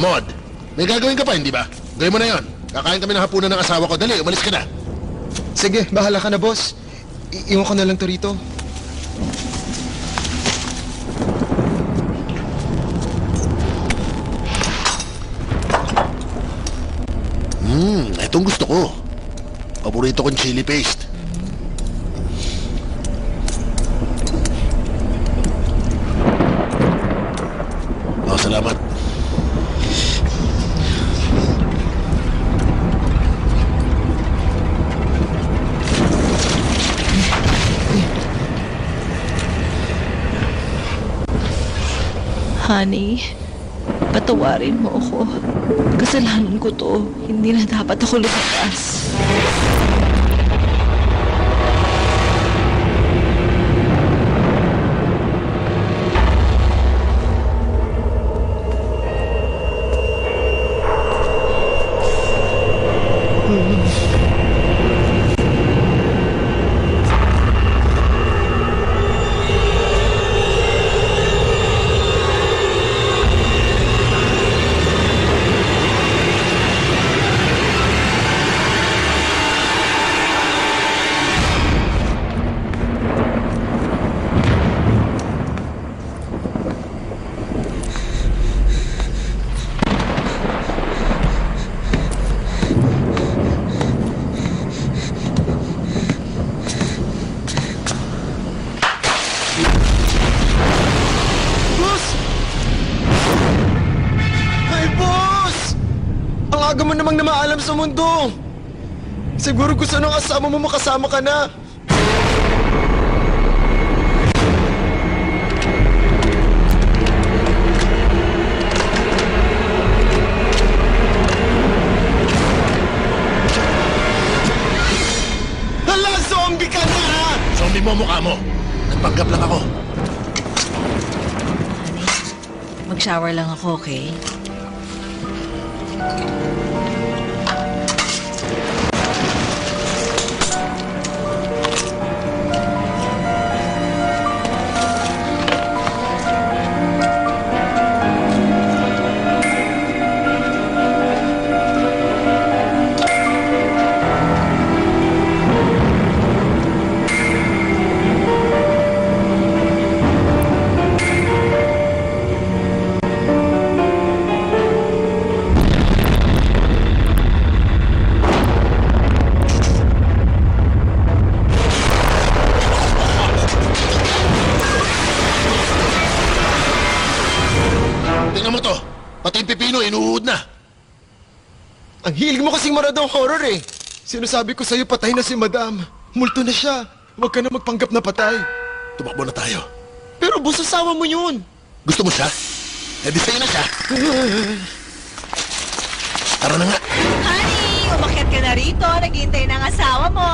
Mod, may gagawin ka pa, hindi ba? Gawin mo na yon. Kakain kami ng hapunan ng asawa ko. Dali, umalis ka na. Sige, bahala ka na, boss. Iwan ko na lang to rito. Itong gusto ko. Paborito kong chili paste. Oh, salamat. Honey, patawarin mo ako. Kasalanan ko to. Hindi na dapat ako lumabas. Aga mo namang namaalam sa mundo. Siguro gusto ng kasama mo makasama ka na. Hala, zombie ka na! Zombie mo mukha mo. Nagpanggap lang ako. Mag-shower lang ako, okay? Tingnan mo to. Pati yung pipino, inuud na. Ang hilig mo kasing maradong horror eh. Sinasabi ko sa'yo, patay na si Madam. Multo na siya. Huwag ka na magpanggap na patay. Tumakbo na tayo. Pero boss, asawa mo yun. Gusto mo siya? Eh di sa'yo na siya. Tara na nga. Honey, umakyat ka na rito. Naghihintay ng asawa mo.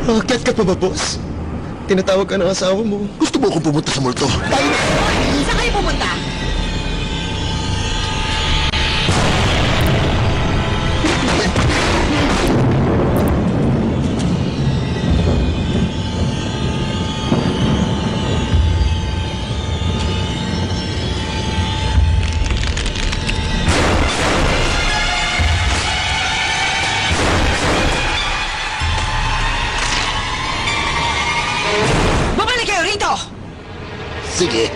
Aakyat ka pa ba, boss? Tinatawag ka ng asawa mo. Gusto mo akong pumunta sa multo? Saan kayo pumunta? Babalik kayo rito! Sige.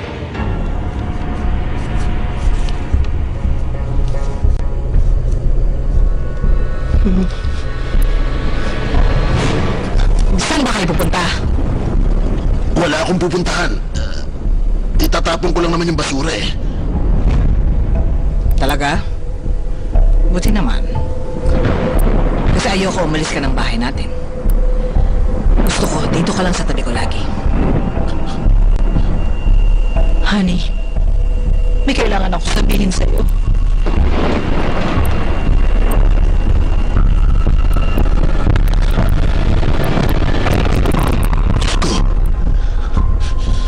Saan ba kayo pupunta? Wala akong pupuntahan. Itatapon ko lang naman yung basura eh. Talaga? Buti naman. Kasi ayoko umalis ka ng bahay natin. Gusto ko, dito ka lang sa tabi ko lagi. Honey, may kailangan ako sabihin sa'yo.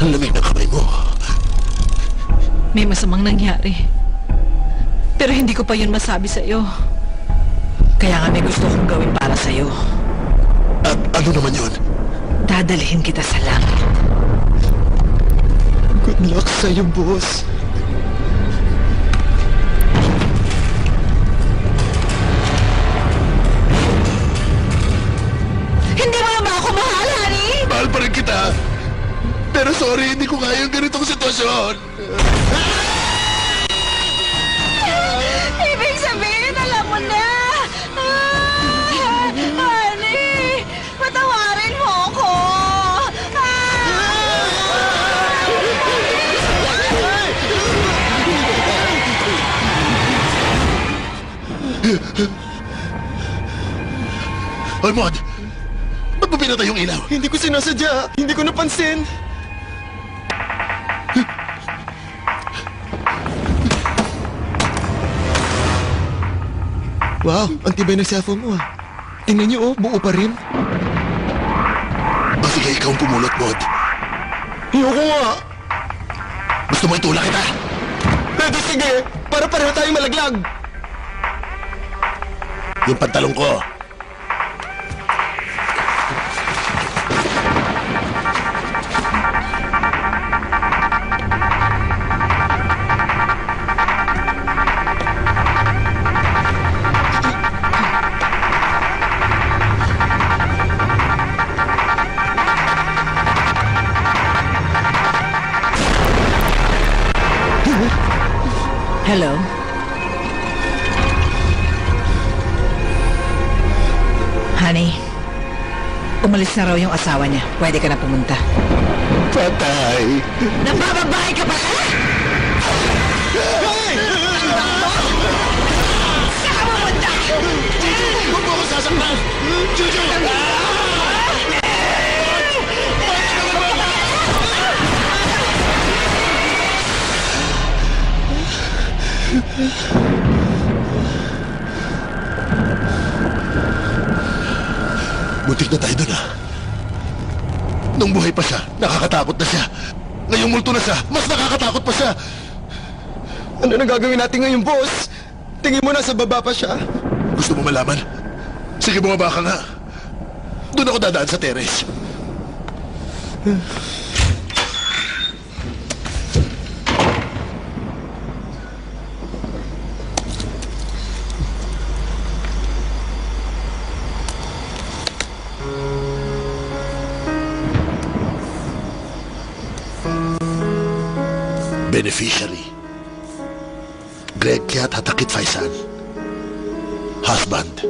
Ang lamig ng kamay mo. May masamang nangyari. Pero hindi ko pa yun masabi sa'yo. Kaya nga may gusto kong gawin para sa'yo. At ano naman yun? Dadalhin kita sa langit. Good luck sa'yo, boss. Hindi mo na ba ako mahal, honey? Mahal pa rin kita. Pero sorry, hindi ko kaya yung ganitong sitwasyon. Ibig sabihin, alam mo na! Honey! Patawarin mo ako! Hoy, Mod! Ba't mo pinatay yung ilaw? Hindi ko sinasadya. Hindi ko napansin. Wow, ang tibay ng cellphone mo ah. Tingnan niyo oh, buo pa rin. O sige, ikaw ang pumulot, Mod. Ayoko nga. Gusto mo itulak kita? Pwede sige, para pareho tayong malaglag. Yung pantalong ko. Hello? Honey, umalis na raw yung asawa niya. Pwede ka na pumunta. Patay. Nabababae ka ba? Saan pumunta? Huwag mo ako sasaktan! Juju! Butik na tayo dun, ha? Nung buhay pa siya, nakakatakot na siya. Ngayong multo na siya, mas nakakatakot pa siya. Ano na gagawin natin ngayon, boss? Tingin mo nasa baba pa siya. Gusto mo malaman? Sige, bumaba ka nga. Doon ako dadaan sa terrace. Beneficiary Greg Kiat Hatakit Faisan. Husband.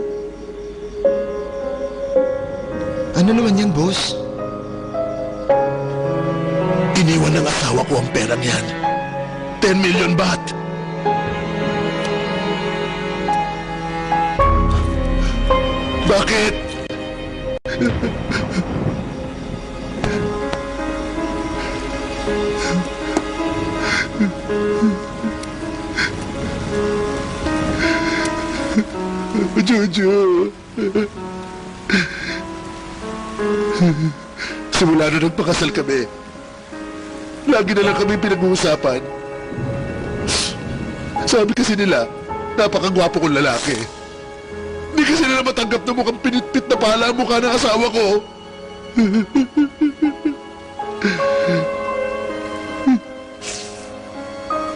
Ano naman yan, boss? Iniwan ng asawa ko ang perang yan. 10 million baht. Bakit? Jojo. Simula na nagpakasal kami, lagi na lang kami pinag-uusapan. Sabi kasi nila, napakagwapo kong lalaki. Hindi kasi nila matanggap na mukhang pinitpit na pala ang mukha ng asawa ko.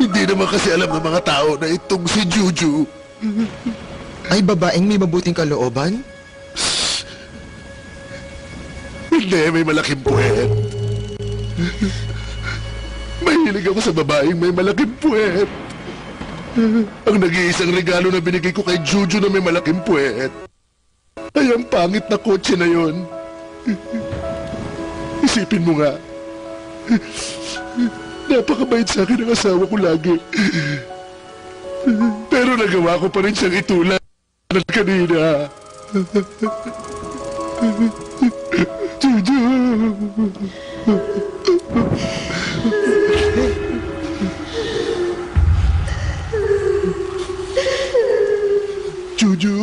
Hindi naman kasi alam ng mga tao na itong si Juju ay babaeng may mabuting kalooban? Hindi, may malaking puwet. Mahilig ako sa babaeng may malaking puwet. Ang nag-iisang regalo na binigay ko kay Juju na may malaking puwet ay ang pangit na kotse na yon. Isipin mo nga, napakabait sa akin ang asawa ko lagi. Pero nagawa ko pa rin siyang itulad kanina. Juju. Juju.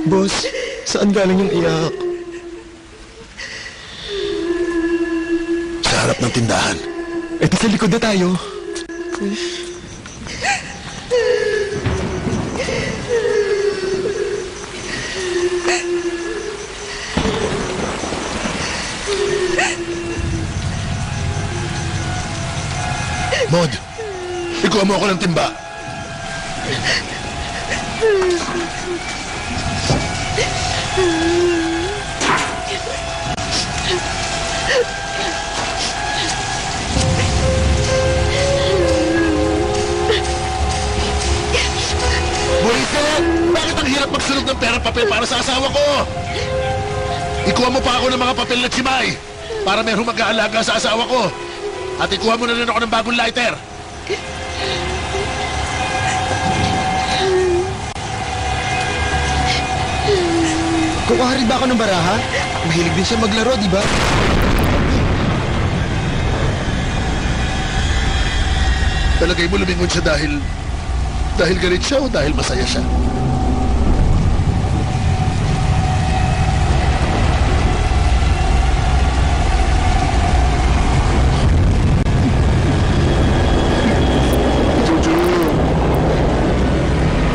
Boss, saan galing yung iyak? Sa harap ng tindahan. Eto sa likod na tayo. Mod, ikuha mo ako ng timba. Boyset, bakit ang hirap magsunog ng pera papel para sa asawa ko? Ikuha mo pa ako ng mga papel na tsimay para merong mag-aalaga sa asawa ko. At ikuha mo na rin ako ng bagong lighter Kukuha rin ba ako ng baraha? Mahilig din siya maglaro, di ba? Talagay mo lumingon siya dahil galit siya o dahil masaya siya?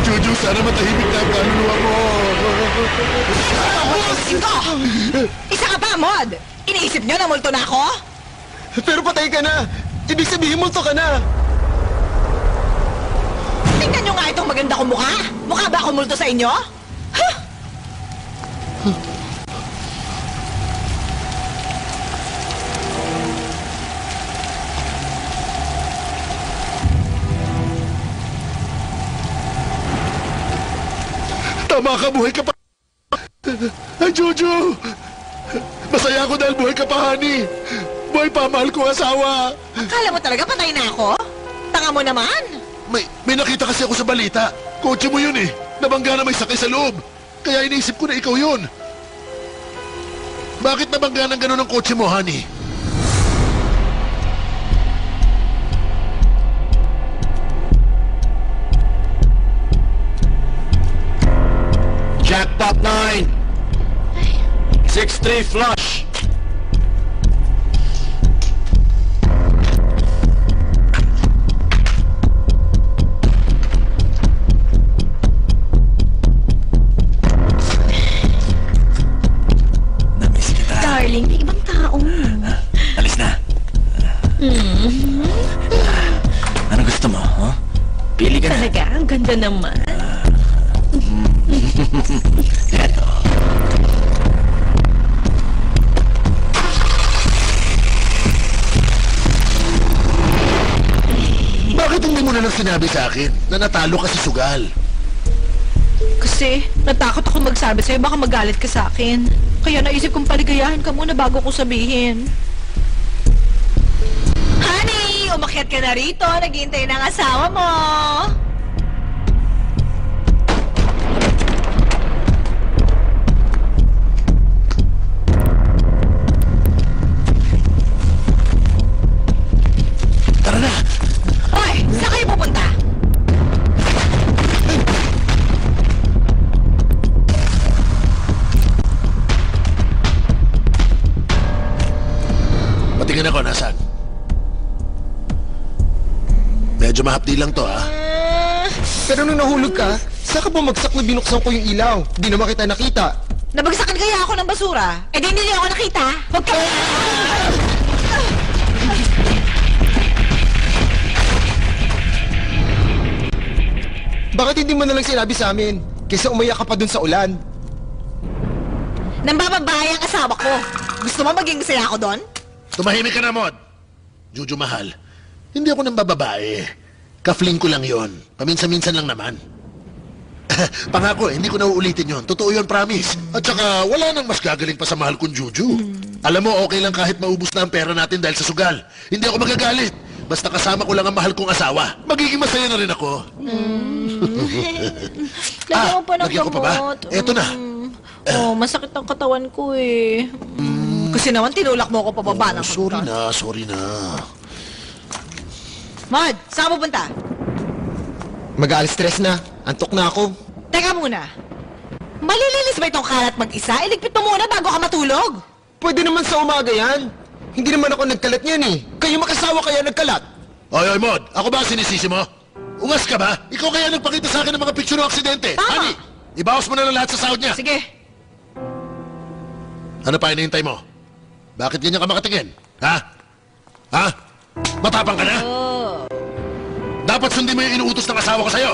Juju, sana matahimik na ang kaluluwa mo. Iko! Isa ka pa, Mod! Iniisip niyo na multo na ako? Pero patay ka na! Ibig sabihin, multo ka na! Tingnan niyo nga itong maganda kong mukha! Mukha ba ako multo sa inyo? Huh? Tama ka, buhay ka pa. Ay, Juju! Masaya ako dahil buhay ka pa, honey. Buhay pa, mahal ko asawa. Akala mo talaga patay na ako? Tanga mo naman! May nakita kasi ako sa balita. Kotse mo yun eh. Nabangga na may sakay sa loob. Kaya iniisip ko na ikaw yun. Bakit nabangga ng gano'n ang kotse mo, honey? Jackpot 9! 6-3 flush! Namiss kita. Darling, may ibang tao. Alis na. Ano gusto mo, huh? Pili ka na. Talaga, ang ganda naman. Eto. Bakit hindi mo na lang sinabi sa akin na natalo ka sa sugal? Kasi natakot ako magsabi sa'yo, baka magalit ka sa akin. Kaya naisip kong paligayahan ka muna bago ko sabihin. Honey! Umakyat ka na rito. Naghihintay ng asawa mo. Tara na! Hoy! Saan kayo pupunta? Patingin ako, nasaan? Medyo mahapdi lang to, ha? Pero nung nahulog ka, saan ka bumagsak na binuksan ko yung ilaw? Di naman kita nakita. Nabagsakan kaya ako ng basura? Eh di hindi ako nakita. Huwag ka... Bakit hindi mo na lang sinabi sa amin? Kaysa umayak ka pa dun sa ulan. Nambababae ang asawa ko. Gusto mo maging masaya ako doon? Tumahimik ka na, Mod. Juju, mahal. Hindi ako nang bababae. Kafling ko lang yon. Paminsan-minsan lang naman. Pangako, hindi ko na uulitin yon. Totoo yon, promise. At saka, wala nang mas gagaling pa sa mahal kong Juju. Alam mo, okay lang kahit maubos na ang pera natin dahil sa sugal. Hindi ako magagalit. Basta kasama ko lang ang mahal kong asawa. Magiging masaya na rin ako. Lagyan mo pa ng lagyan ko pa ba? gamot. Eto na. Oh, masakit ang katawan ko eh. Kasi naman tinulak mo ako pababa ng Sorry na. Mod, saan ka pupunta? Mag-aalis stress na. Antok na ako. Teka muna. Malilinis ba itong kalat mag-isa? Iligpit mo muna bago ka matulog. Pwede naman sa umaga yan. Hindi naman ako nagkalat niyan eh. Kayo mag-asawa kaya nagkalat. Oy, Mod. Ako ba ang sinisisi mo? Ungas ka ba? Ikaw kaya nagpakita sa akin ng mga picture ng aksidente. Tama. Honey, ibawas mo na lang lahat sa sahod niya. Sige. Ano pa hinihintay mo? Bakit ganyan ka makatingin? Ha? Ha? Matapang ka na? Dapat sundin mo yung inuutos ng asawa ko sa'yo.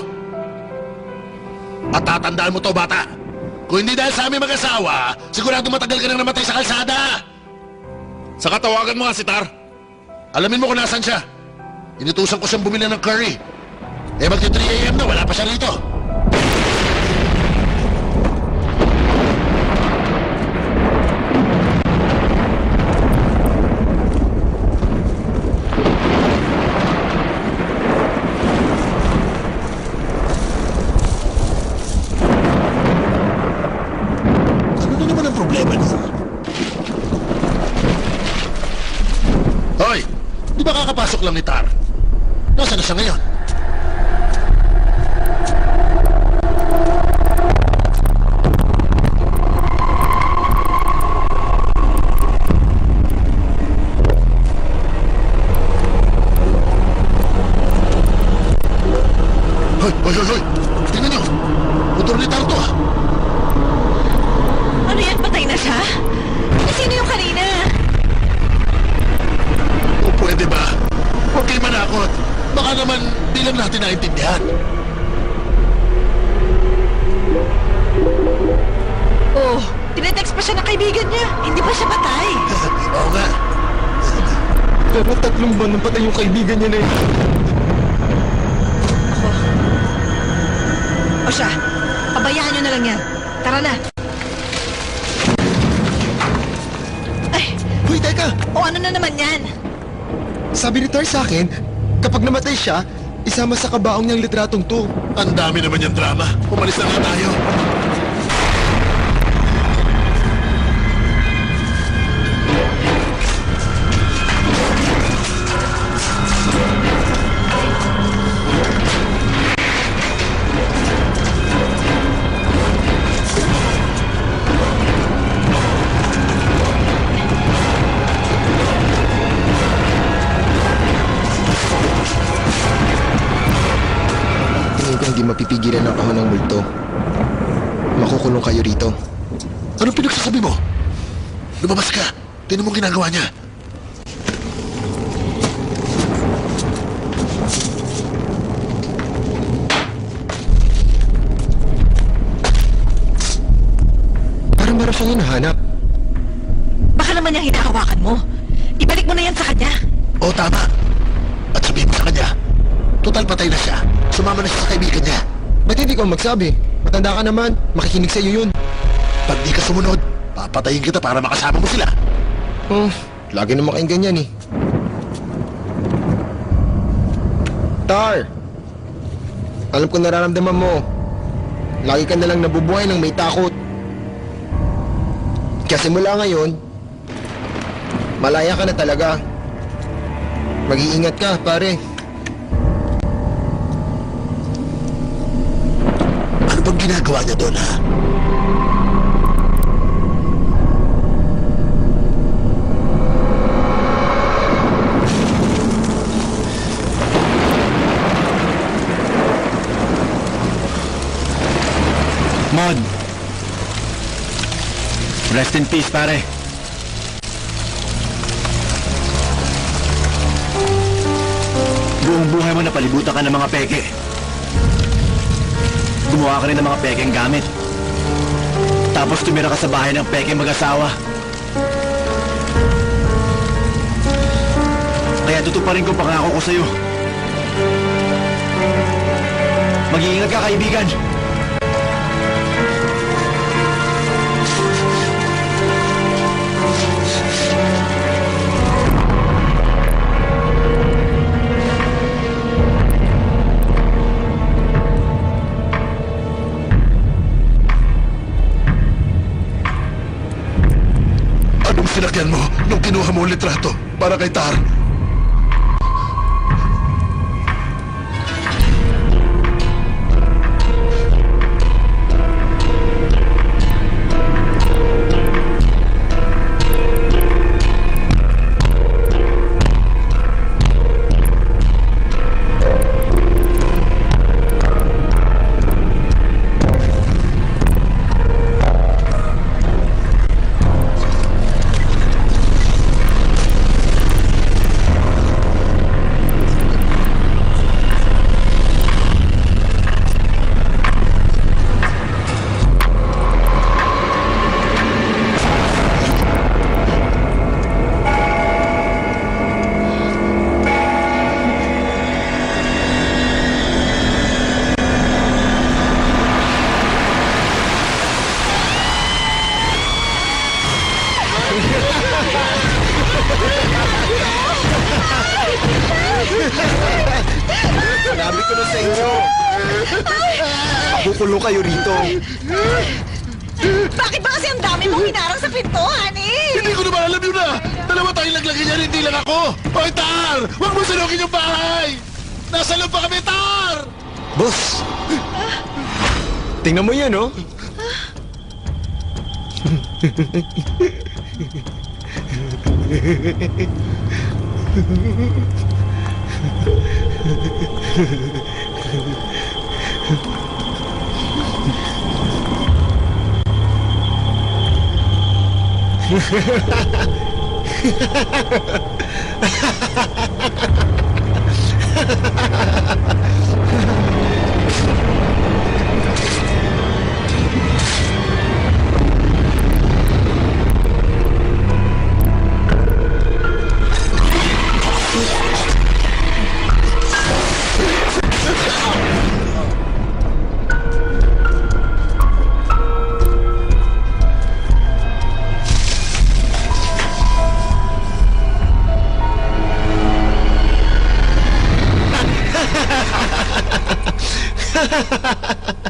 At tatandaan mo to, bata. Kung hindi dahil sa aming mag-asawa, sigurado matagal ka nang namatay sa kalsada. Saka tawagan mo nga si Tar. Alamin mo kung nasan siya. Inutusan ko siyang bumili ng curry. Eh, magti 3 a.m. na, wala pa siya rito. problema niya. Hoy! Di ba kakapasok lang ni Tar? Nasaan na siya ngayon? Hoy! Hoy! Hoy! Hoy! Tingnan nyo! Motor ni Tar to ah! Ano yan? Patay na siya? Sino yung kanina? O pwede ba? Huwag kayo manakot. Baka naman di lang natin naintindihan. Oh, tinetext pa siya ng kaibigan niya. Hindi pa siya patay. Oo nga. Pero 3 buwan nang patay yung kaibigan niya na yun. O siya, pabayaan niyo na lang yan. Tara na. Ay, Hoy, teka! o ano na naman yan? Sabi ni Tar sa akin, kapag namatay siya, isama sa kabaong niyang litratong to. Ang dami naman yung drama. Umalis na nga tayo. Tingin ko hindi mapipigilan ang kahon ng multo. Makukulong kayo rito. Anong pinagsasabi mo? Lumabas ka. Tingnan mo ang ginagawa niya. Parang meron siyang hinahanap. Baka naman niyang hinahawakan mo. Ibalik mo na yan sa kanya. Oo, tama. At sabihin mo sa kanya, total patay na siya. Sumama na siya sa kaibigan niya. Ba't hindi ko magsabi? Matanda ka naman, makikinig sa'yo yun. Pag di ka sumunod, papatayin kita para makasama mo sila. Lagi naman kayong ganyan eh. Tar! Alam ko nararamdaman mo. Lagi ka nalang nabubuhay ng may takot. Kasi mula ngayon, malaya ka na talaga. Mag-iingat ka, pare. Ano bang ginagawa niya doon, ha? Mod! Rest in peace, pare. Buong buhay mo napalibutan ka ng mga peke. Gumawa ka rin ng mga pekeng gamit. Tapos tumira ka sa bahay ng pekeng mag-asawa. Kaya tutuparin ko pangako ko sa'yo. Mag-iingat ka, kaibigan. Anong sinakyan mo nung kinuha mo ang litrato para kay Tar? Sinabi ko na sa inyo. Makukulong kayo rito. Bakit ba kasi ang dami mong hinarang sa pinto, honey? Hindi ko naman alam yun na! Dalawa tayong naglagay niyan, hindi lang ako! Hoy, Tar! Huwag mo sunugin yung bahay! Nasa loob pa kami, Tar! Boss! Tingnan mo yan, oh!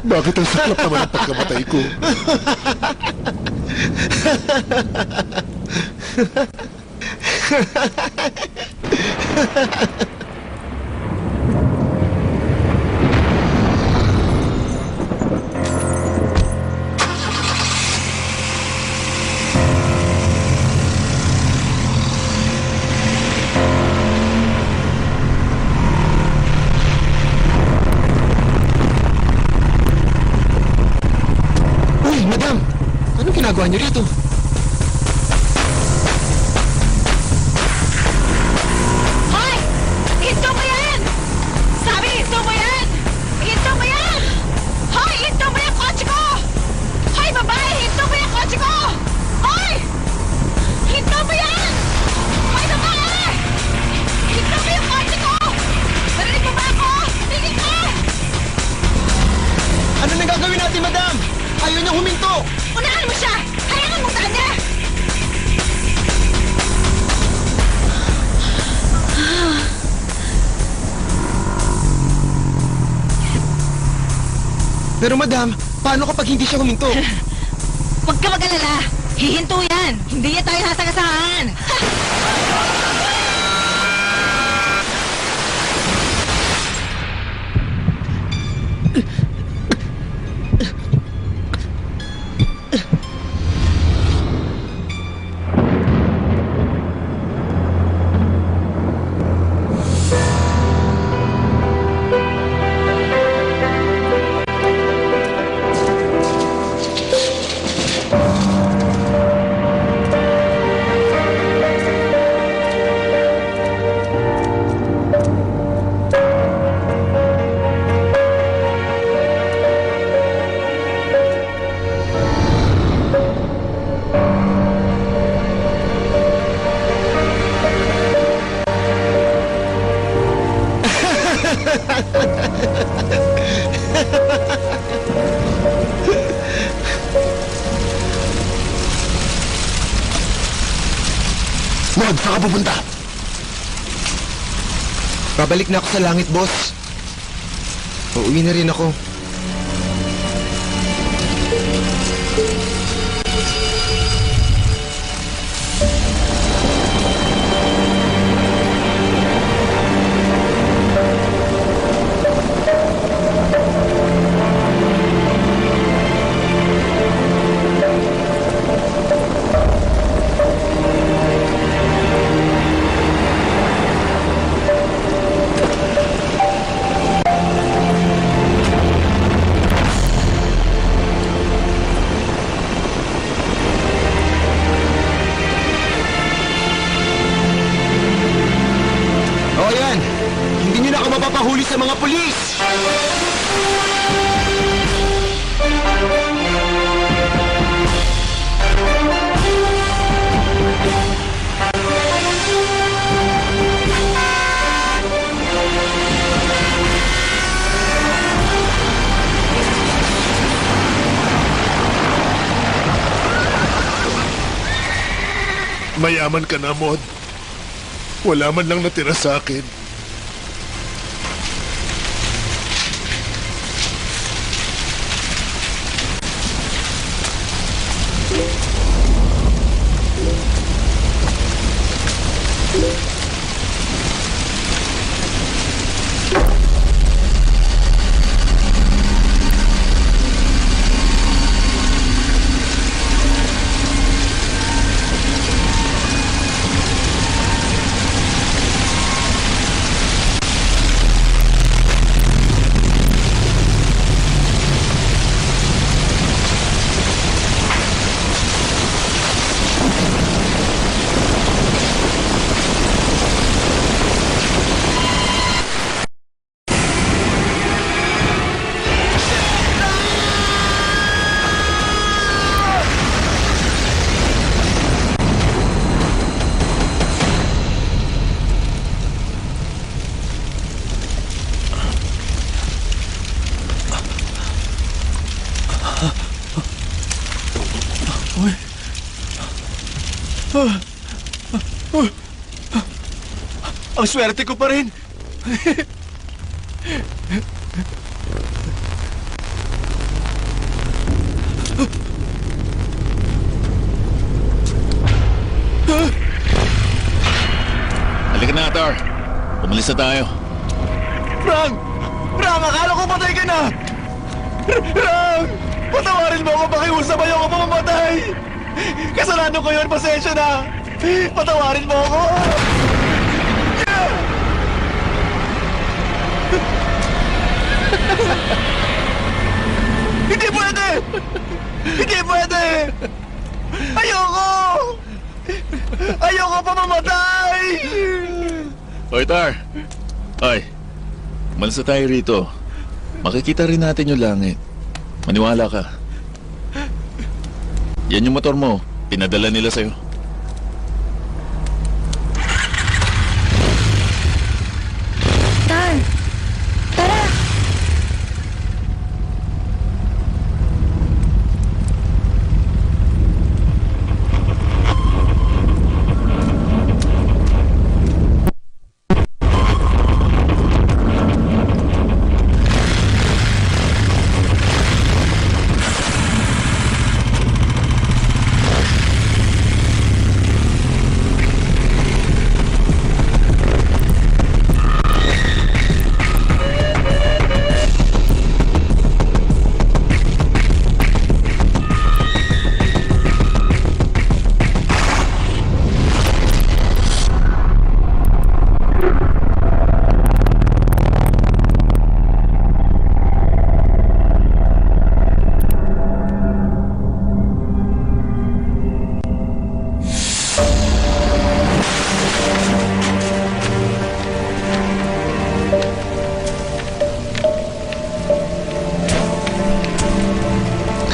Bakit ang saklap naman ang pagkamatay ko? Madam! Anong ginagawa niyo rito? Hoy! Hinto mo yan! Sabi, hinto mo yan! Hinto mo yan! Hoy! Hinto mo yung kotse ko! Hoy, babae! Hinto mo yung kotse ko! Hoy! Hinto mo yan! Hoy, babae! Hinto mo yung kotse ko! Narinig mo ba ako? Tingin ka! Ano nang gagawin natin, madam? Ayaw niyang huminto! Unahan mo siya! Hayangan mo saan niya! Pero madam, paano kapag hindi siya huminto? Huwag ka mag-alala! Hihinto yan! Hindi niya tayo sasagasaan! Mod, saan ka pupunta? Babalik na ako sa langit, boss. Uuwi na rin ako. Mapapahuli sa mga pulis! Mayaman ka na, Mod. Wala man lang natira sa akin. Ang swerte ko pa rin. Halika na, Tar. Umalis na tayo. Rang! Rang, akala ko patay ka na! Rang! Patawarin mo ako, pakiusap, ayoko pa mamatay! Kasalanan ko yun, pasensya na! Patawarin mo ako! Hindi pwede! Hindi pwede! Ayoko! Ayoko pa mamatay! Hoy, Tar. Hoy, umalis na tayo rito. Makikita rin natin yung langit. Maniwala ka. Yan yung motor mo. Pinadala nila sa'yo. Tar! Tara!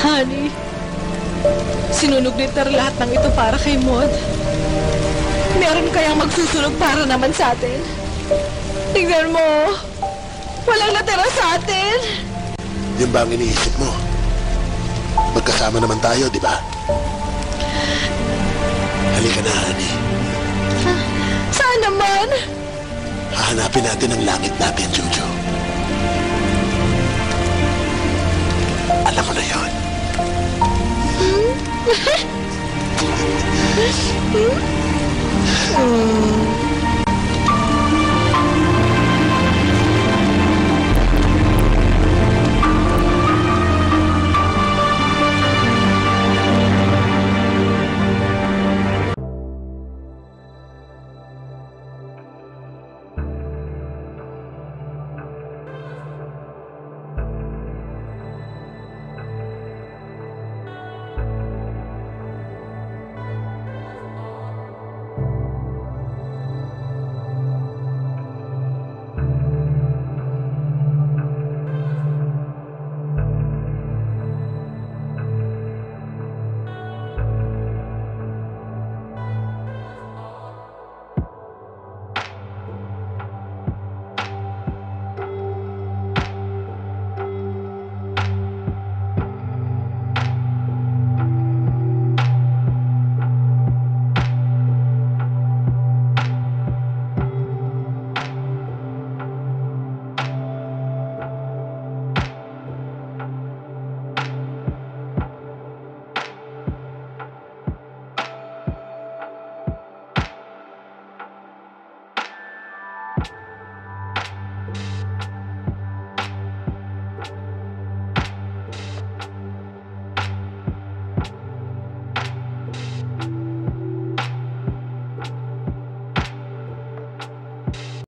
Honey, sinunog ni Tar lahat ng ito para kay Maud. Meron kayang magsusunog para naman sa atin? Tingnan mo, walang natira sa atin. Yun ba ang iniisip mo? Magkasama naman tayo, di ba? Halika na, honey. Saan naman? Hahanapin natin ang langit natin, Jojo. Alam mo na yun. Hmm?